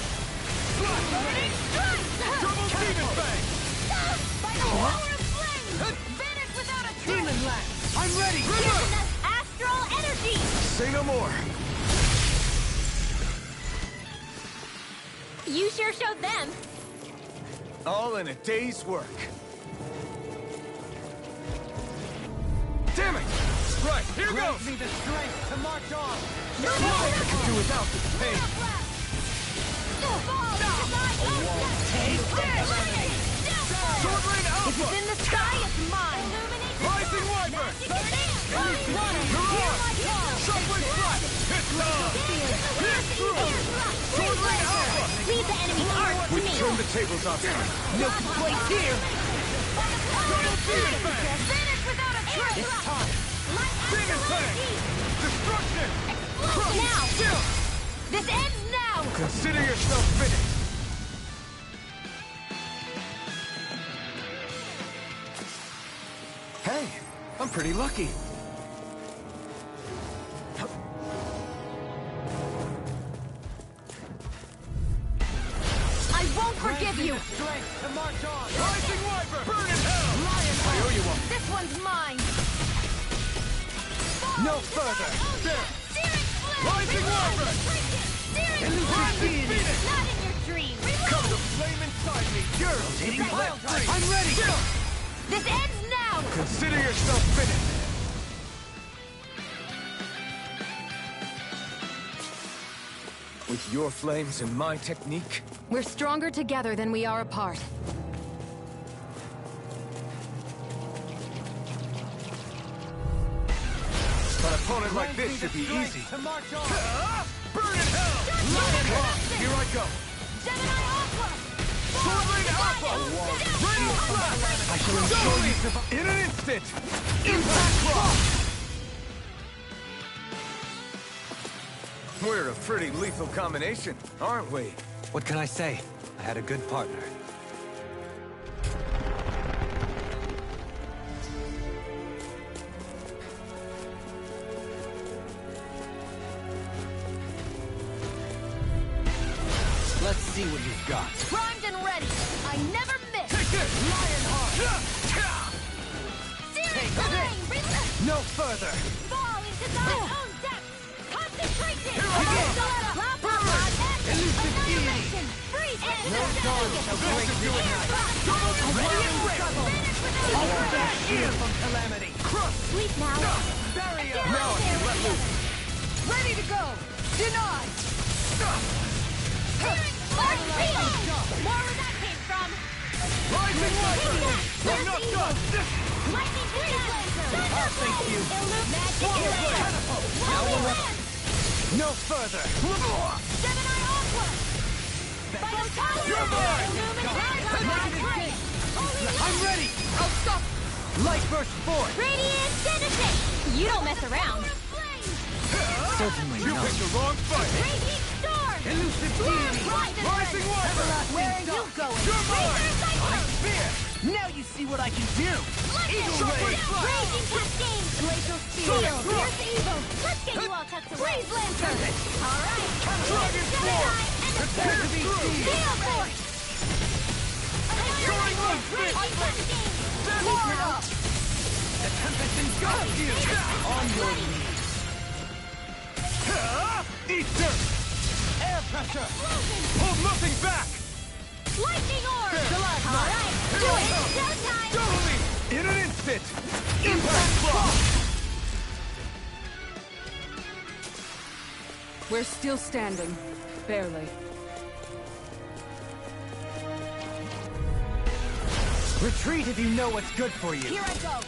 burning strike! Double Demon Fang! By the power of flame! Vanish without a trace! Demon Lance! I'm ready! Giving us astral energy! Say no more! You sure showed them. All in a day's work. Damn it! Right, here goes! me the strength to march on! I could do without this pain. Sword Rain If Alpha! it's in the sky, it's mine! Rising Wiper! Shuffling Flat! Hit down! Hit through! Sword Rain Alpha! Leave the enemy's arc to We've me. turned the tables on them. No place here! Double Demon Fang! Finish without a trace! It's time! Demon Fang! Destruction! Now! Still! This ends now! Consider yourself finished! Hey, I'm pretty lucky. I won't forgive you! Strength to march on! Rising Wiper! Burn in hell! I owe you one. This one's mine! No further! There! Searing flame! Rising Wiper! Searing Rising flame! Phoenix! Not in your dreams! Come to flame inside me! Yours to be let free! I'm ready! This ends now! Consider yourself finished! With your flames and my technique, We're stronger together than we are apart. an opponent like this should be easy. To march on! Burn in hell! Here I go! Gemini Aqua! Sword Rain Alpha! Rain Flash! I shall ensure you survive in an instant! Impact Rock! We're a pretty lethal combination, aren't we? What can I say? I had a good partner. Let's see what you've got. Primed and ready! I never miss! Take this! Lionheart! Searing flame! No further! Fall into thy own depths! Concentration! Here I go! Elusive deity! Freeze! No dawn shall break This is doing it! Ready and ready! Finish Dash here from calamity! Crush! Sleep now! Barrier! Now I can let loose! Ready to go! Denied! More where that came from! Rising Wiper! We're not done! Lightning Freeze! I'll thank you! Magic No further! Gemini Aqua! By the power You're mine! I'm ready! I'll stop! Light burst forth! Radiant finishing! You don't mess around. Certainly You not. picked the wrong fight! Raging Storm! Elusive deity! Rising Wiper! Where are you going? You're mine! Spear! Now you see what I can do! Eagle Ray! Raging Cascade! Glacial Steel! Here's the evil! Let's get you all tucked away! Freeze Lantern! Alright! Dragon Sword! Prepare to be seized! Steel Force! Soaring Moon Fist! Power up! The Tempest engulfs you! On your knees! Eat dirt! Air pressure! Hold nothing back! Lightning Orb! Alright, Do it! Showtime! Totally! In an instant! Impact Rock! We're still standing. Barely. Retreat if you know what's good for you. Here I go.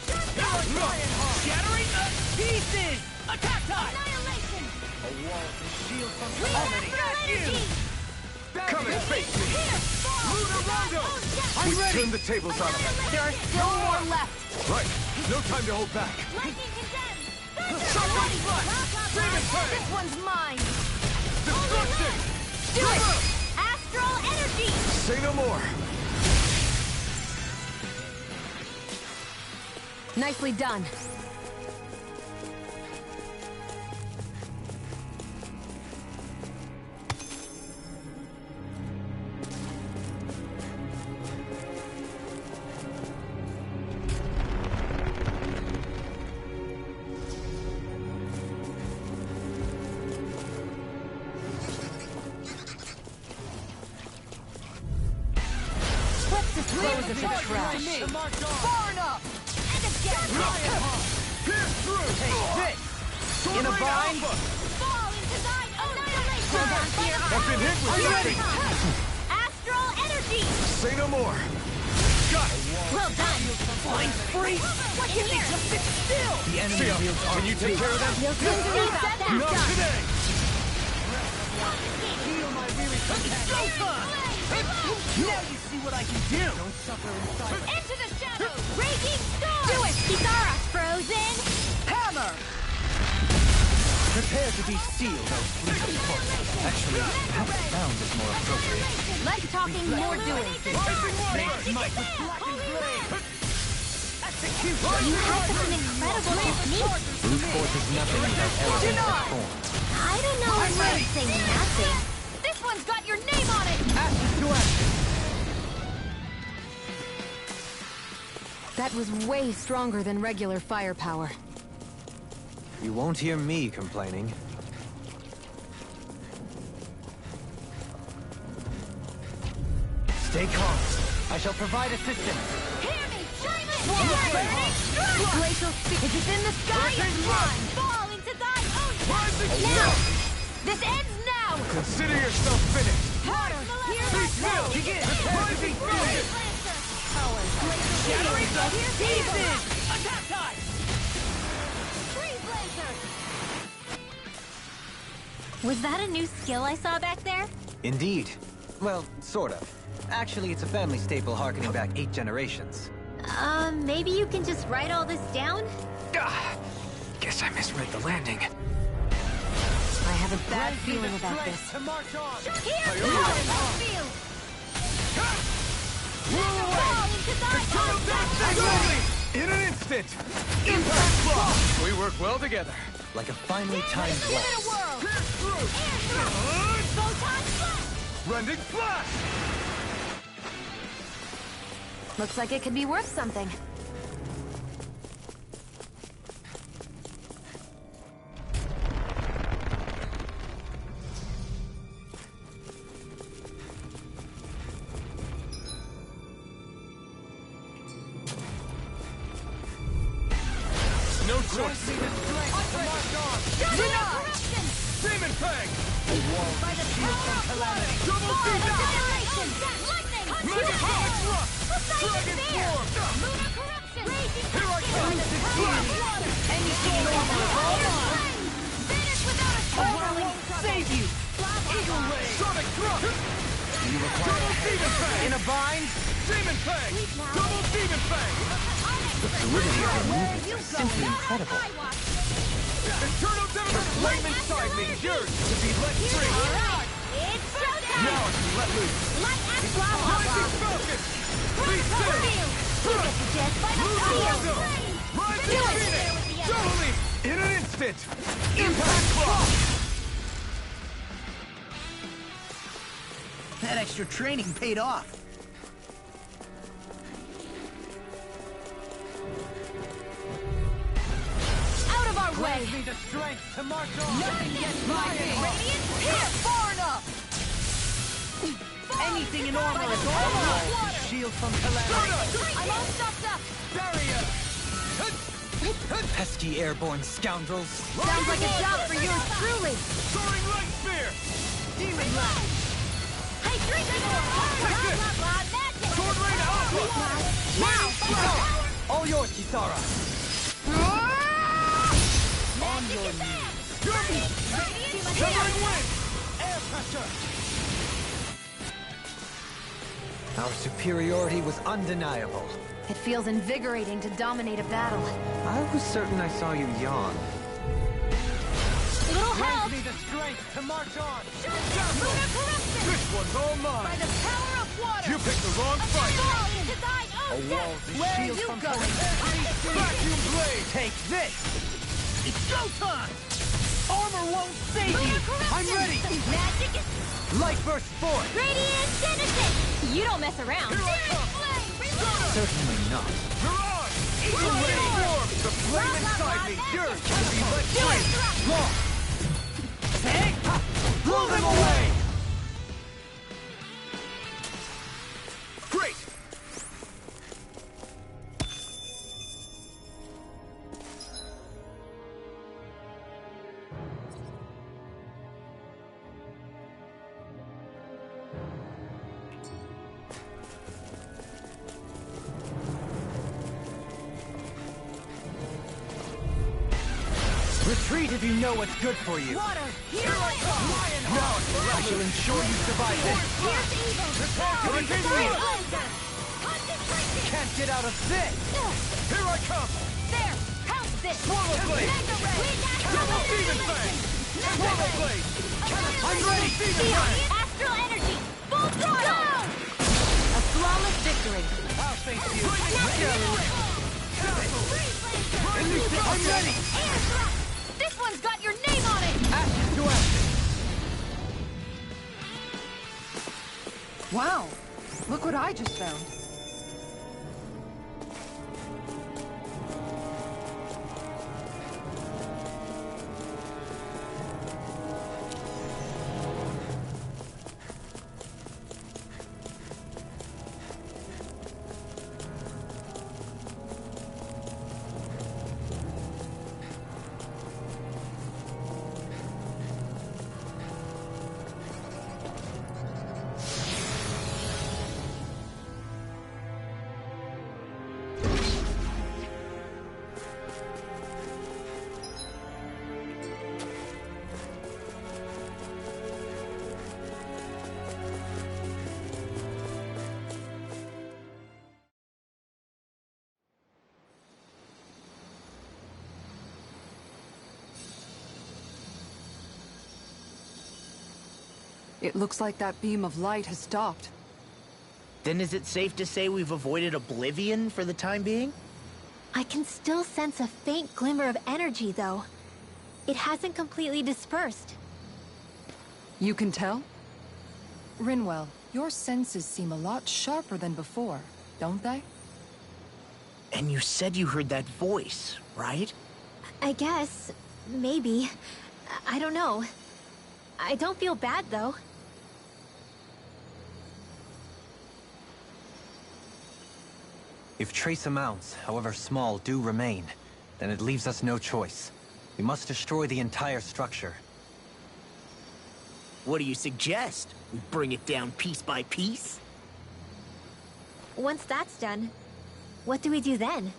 Shattering the pieces! Attack time! Annihilation! A wall to shield from We calamity. have energy! Come and face me! Here! Lunar Rondo! We turned the tables on him. There are still more left. Right. No time to hold back. Lightning condemned! Somebody Demon Fang! This one's mine! Destruction! Do it! Astral energy! Say no more. Nicely done. Let's dispose of the trash. Far enough! And again! Pierce through! Take this! In a bind? Fall into thine annihilation! Hold on, fear! I've been hit with something. Astral energy! Say no more. Got it! Well done! Flying free! What's in here? Just sit still! The enemy wields Can you take care of them? You'll soon see about that! Not today! Showtime! Now you see what I can do! Into the shadows! Raging storm! Do it! Kisara! Frozen! Hammer! Prepare to be sealed, O fleeting corpse. Actually, perhaps bound is more appropriate. Less talking, more doing. Make might with blackened blade! Execute! You have such an incredible technique. Brute force is nothing without elegance of form. I don't know if I'd say nothing. This one's got your name on it! Ashes to action! That was way stronger than regular firepower. You won't hear me complaining. Stay calm. I shall provide assistance. Hear me! Chime in! Glacial speed! If it's in the sky, it's mine! Fall into thine own Now! This ends now! Consider yourself finished. Water! Be still! Begin! Prepare to be sealed! Shattering the pieces! Attack time! Freeze laser! Was that a new skill I saw back there? Indeed. Well, sort of. Actually, it's a family staple harkening back 8 generations. Maybe you can just write all this down? Guess I misread the landing. I have a bad feeling about this. To march on! Here! Field! Fall into thine own In an instant! Impact block! We work well together. Like a finely timed Give it a waltz. whirl! Air thrust! Photon flash! Rending flash! Looks like it could be worth something. No choice. Demon Fang! By the power of calamity! Double Annihilation! Lightning! Megaphonic thrust! Dragon form! Lunar corruption! Raging Here I come! By the power of water! Anything normal! Finish without a struggle! Save you! Eagle Ray! Sonic thrust! You require Double Demon Fang! In a bind? Demon Fang! Double Demon Fang! the fluidity of your movements are simply incredible. Eternal Demon Flame inside me is yours to be let free! Alright! It's showtime! Now I can let loose! Light and lava! Rising Falcon! Be still! You get the gist by the Lunar fire! Rondo! Rising Phoenix! Double Leap! In an instant! Impact Block! That extra training paid off. Out of our way! Grant me the strength to march on! Nothing gets by me! Radiant Here! Far enough! Anything in armor is all right. Shield from calamity! I'm all stuffed up! Barrier! Pesky airborne scoundrels. Sounds like a job for yours truly. Soaring Light Spear! Demon Lash! Hey, drink it! Blah, blah, blah, magic! Sword Rain Alpha! All yours, Kisara! On your knees! Severing Wind! Air Pressure! Our superiority was undeniable. It feels invigorating to dominate a battle. I was certain I saw you yawn. Little Grant help! me the strength to march on! Lunar corruption! This one's all By mine! the power of water! You picked the wrong fight! Falling to thine A own wall's death! a Where are shield you from going? Vacuum Blade! Take this! It's showtime! Armor won't save you! I'm ready! Magic is Light burst forth! radiant genesis! You don't mess around. Here I come! Certainly not. Mirage! Eagle Ray! Warm! The flame inside me! Yours can be let free! Law! Hey! Blow them away! Great! Retreat if you know what's good for you. Water! Here I come! Now I shall ensure you survive this! Here's evil! Hurricane Fire Wind! laser! Concentration! Can't get out of this! Here I come! There! House this! Swallow Blade! Mega ray! Chemical Demon Fang! Swallow Blade! I'm ready! Astral energy! Full throttle! A flawless victory! I'll face you! I'm ready! Air thrust! This one's got your name on it! Ashes to ashes! Wow. Look what I just found. It looks like that beam of light has stopped. Then is it safe to say we've avoided oblivion for the time being? I can still sense a faint glimmer of energy, though. It hasn't completely dispersed. You can tell? Rinwell, your senses seem a lot sharper than before, don't they? And you said you heard that voice, right? I guess. Maybe. I don't know. I don't feel bad, though. If trace amounts, however small, do remain, then it leaves us no choice. We must destroy the entire structure. What do you suggest? We bring it down piece by piece? Once that's done, what do we do then?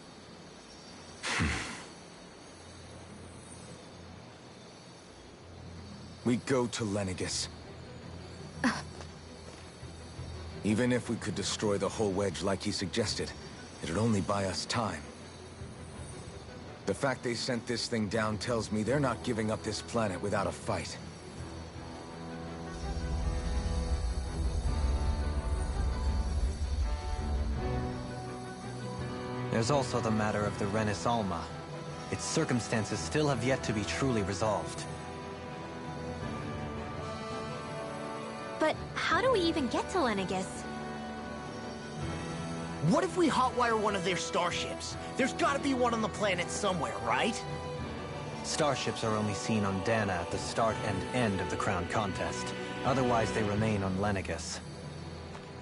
We go to Lenegus. Even if we could destroy the whole wedge like he suggested, it'd only buy us time. The fact they sent this thing down tells me they're not giving up this planet without a fight. There's also the matter of the Renis Alma. Its circumstances still have yet to be truly resolved. But how do we even get to Lenegus? What if we hotwire one of their starships? There's gotta be one on the planet somewhere, right? Starships are only seen on Dana at the start and end of the Crown Contest. Otherwise, they remain on Lenegus.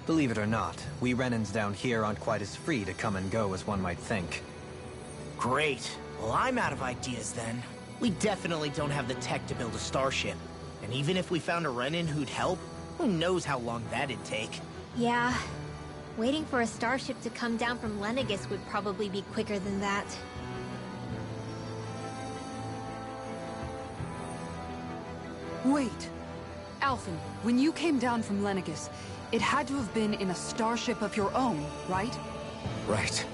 Believe it or not, we Renans down here aren't quite as free to come and go as one might think. Great. Well, I'm out of ideas then. We definitely don't have the tech to build a starship. And even if we found a Renin who'd help, who knows how long that'd take. Yeah. Waiting for a starship to come down from Lenegis would probably be quicker than that. Wait. Alphen, when you came down from Lenegis, it had to have been in a starship of your own, right? Right.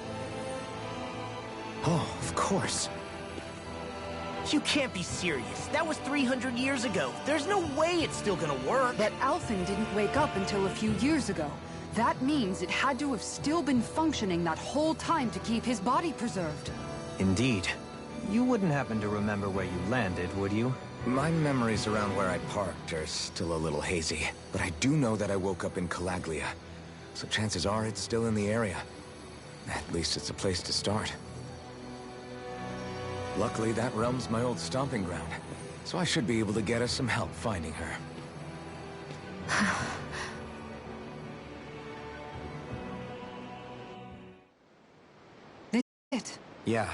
Oh, of course. You can't be serious. That was 300 years ago. There's no way it's still gonna work. But Alphen didn't wake up until a few years ago. That means it had to have still been functioning that whole time to keep his body preserved. Indeed. You wouldn't happen to remember where you landed, would you? My memories around where I parked are still a little hazy, but I do know that I woke up in Calaglia. So chances are it's still in the area. At least it's a place to start. Luckily, that realm's my old stomping ground, so I should be able to get us some help finding her. It. Yeah.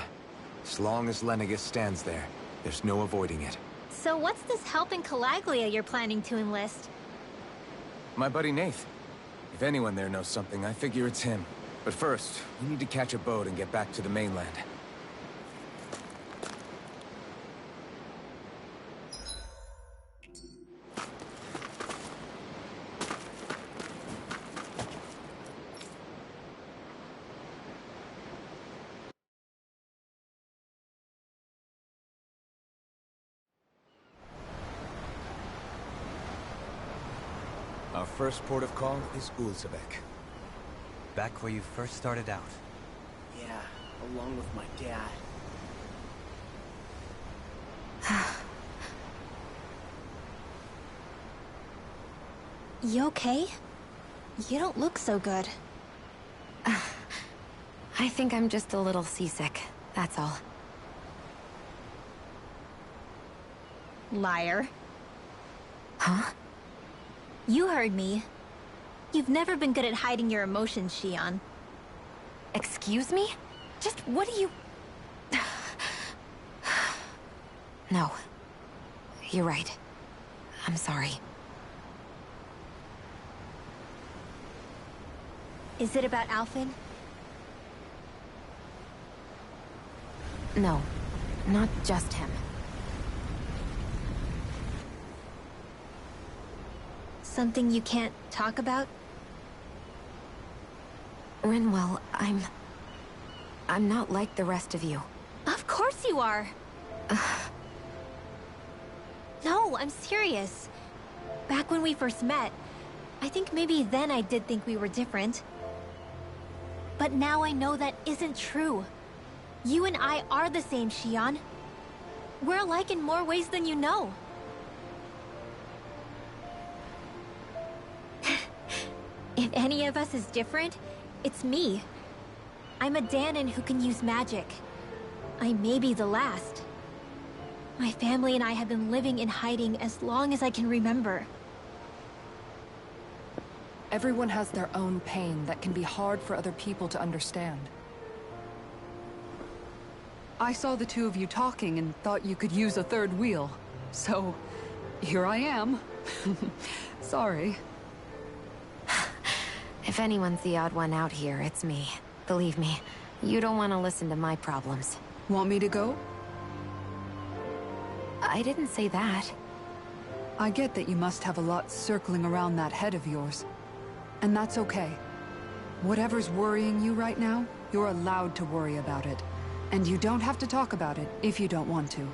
As long as Lenegis stands there, there's no avoiding it. So what's this help in Calaglia you're planning to enlist? My buddy Nath. If anyone there knows something, I figure it's him. But first, we need to catch a boat and get back to the mainland. Our first port of call is Ulzebek. Back where you first started out. Yeah, along with my dad. You okay? You don't look so good. I think I'm just a little seasick, that's all. Liar. Huh? You heard me. You've never been good at hiding your emotions, Shion. Excuse me? Just what do you... No. You're right. I'm sorry. Is it about Alphen? No. Not just him. Something you can't talk about? Rinwell, I'm not like the rest of you. Of course you are! No, I'm serious. Back when we first met, I think maybe then I did think we were different. But now I know that isn't true. You and I are the same, Shion. We're alike in more ways than you know. If any of us is different, it's me. I'm a Danon who can use magic. I may be the last. My family and I have been living in hiding as long as I can remember. Everyone has their own pain that can be hard for other people to understand. I saw the two of you talking and thought you could use a third wheel. So, here I am. Sorry. If anyone's the odd one out here, it's me. Believe me, you don't want to listen to my problems. Want me to go? I didn't say that. I get that you must have a lot circling around that head of yours. And that's okay. Whatever's worrying you right now, you're allowed to worry about it. And you don't have to talk about it if you don't want to.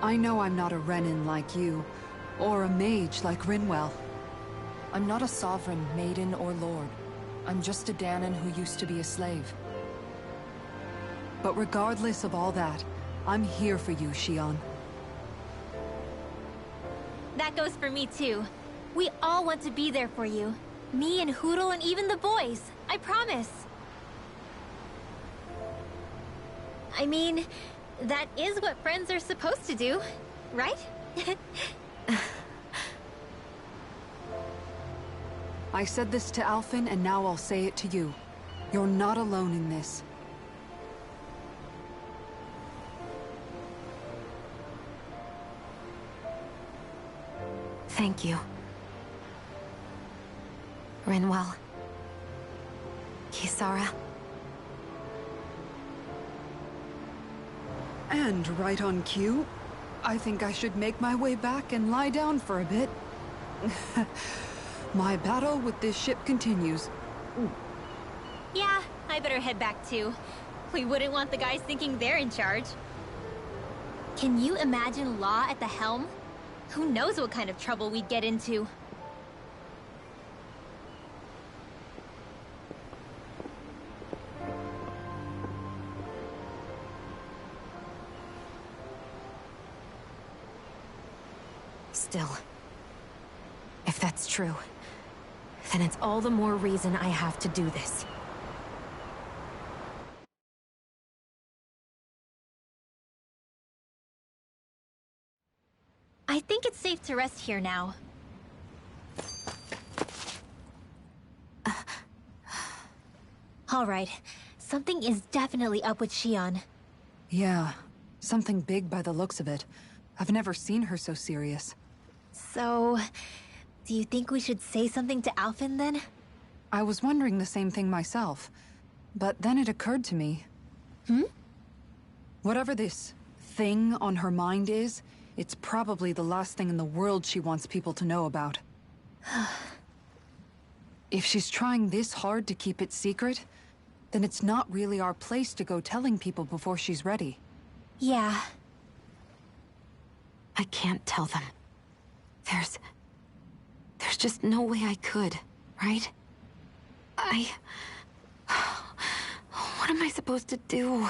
I know I'm not a Renin like you, or a mage like Rinwell. I'm not a sovereign, maiden, or lord. I'm just a Danon who used to be a slave. But regardless of all that, I'm here for you, Shion. That goes for me too. We all want to be there for you. Me and Hootle and even the boys. I promise. I mean, that is what friends are supposed to do, right? I said this to Alphen, and now I'll say it to you. You're not alone in this. Thank you. Rinwell, Okay, Sarah. And right on cue, I think I should make my way back and lie down for a bit. My battle with this ship continues. Yeah, I better head back too. We wouldn't want the guys thinking they're in charge. Can you imagine Law at the helm? Who knows what kind of trouble we'd get into? Still, if that's true, then it's all the more reason I have to do this. I think it's safe to rest here now. All right, something is definitely up with Shion. Yeah, something big by the looks of it. I've never seen her so serious. So, do you think we should say something to Alphen then? I was wondering the same thing myself, but then it occurred to me. Whatever this thing on her mind is, it's probably the last thing in the world she wants people to know about. If she's trying this hard to keep it secret, then it's not really our place to go telling people before she's ready. Yeah. I can't tell them. There's just no way I could, right? What am I supposed to do?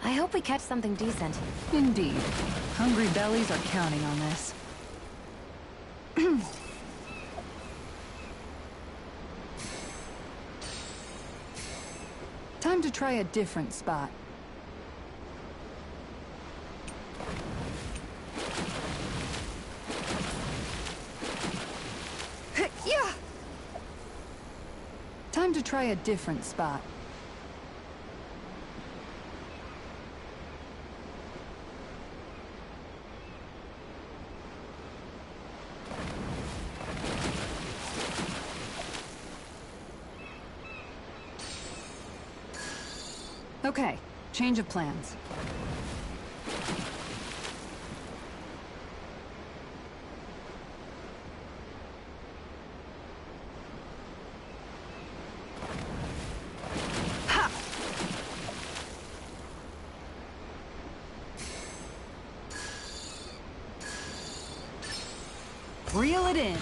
I hope we catch something decent. Indeed. Hungry bellies are counting on this. Time to try a different spot. Yeah! Time to try a different spot. Okay, change of plans. Ha! Reel it in.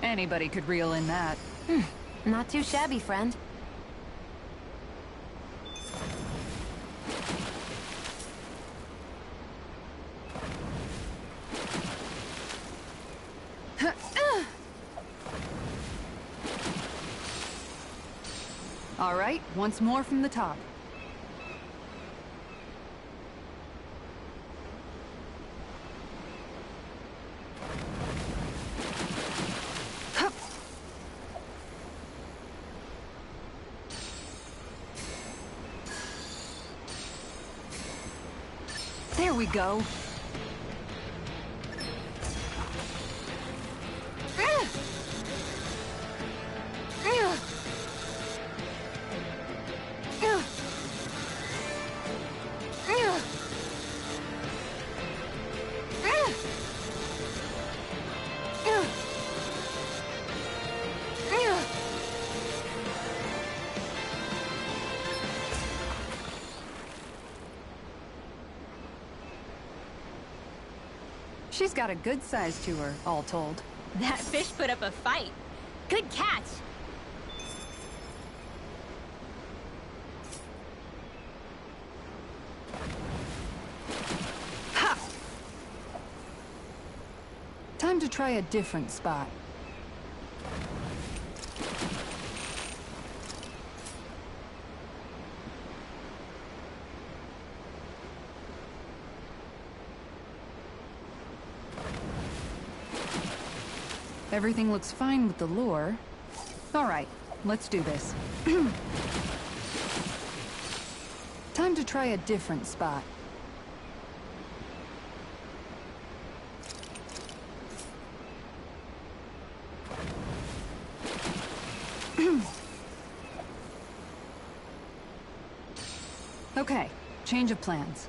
Anybody could reel in that. Not too shabby, friend. All right, once more from the top. There we go. She's got a good size to her, all told. That fish put up a fight. Good catch. Time to try a different spot. Everything looks fine with the lure. All right, let's do this. Time to try a different spot. Okay, change of plans.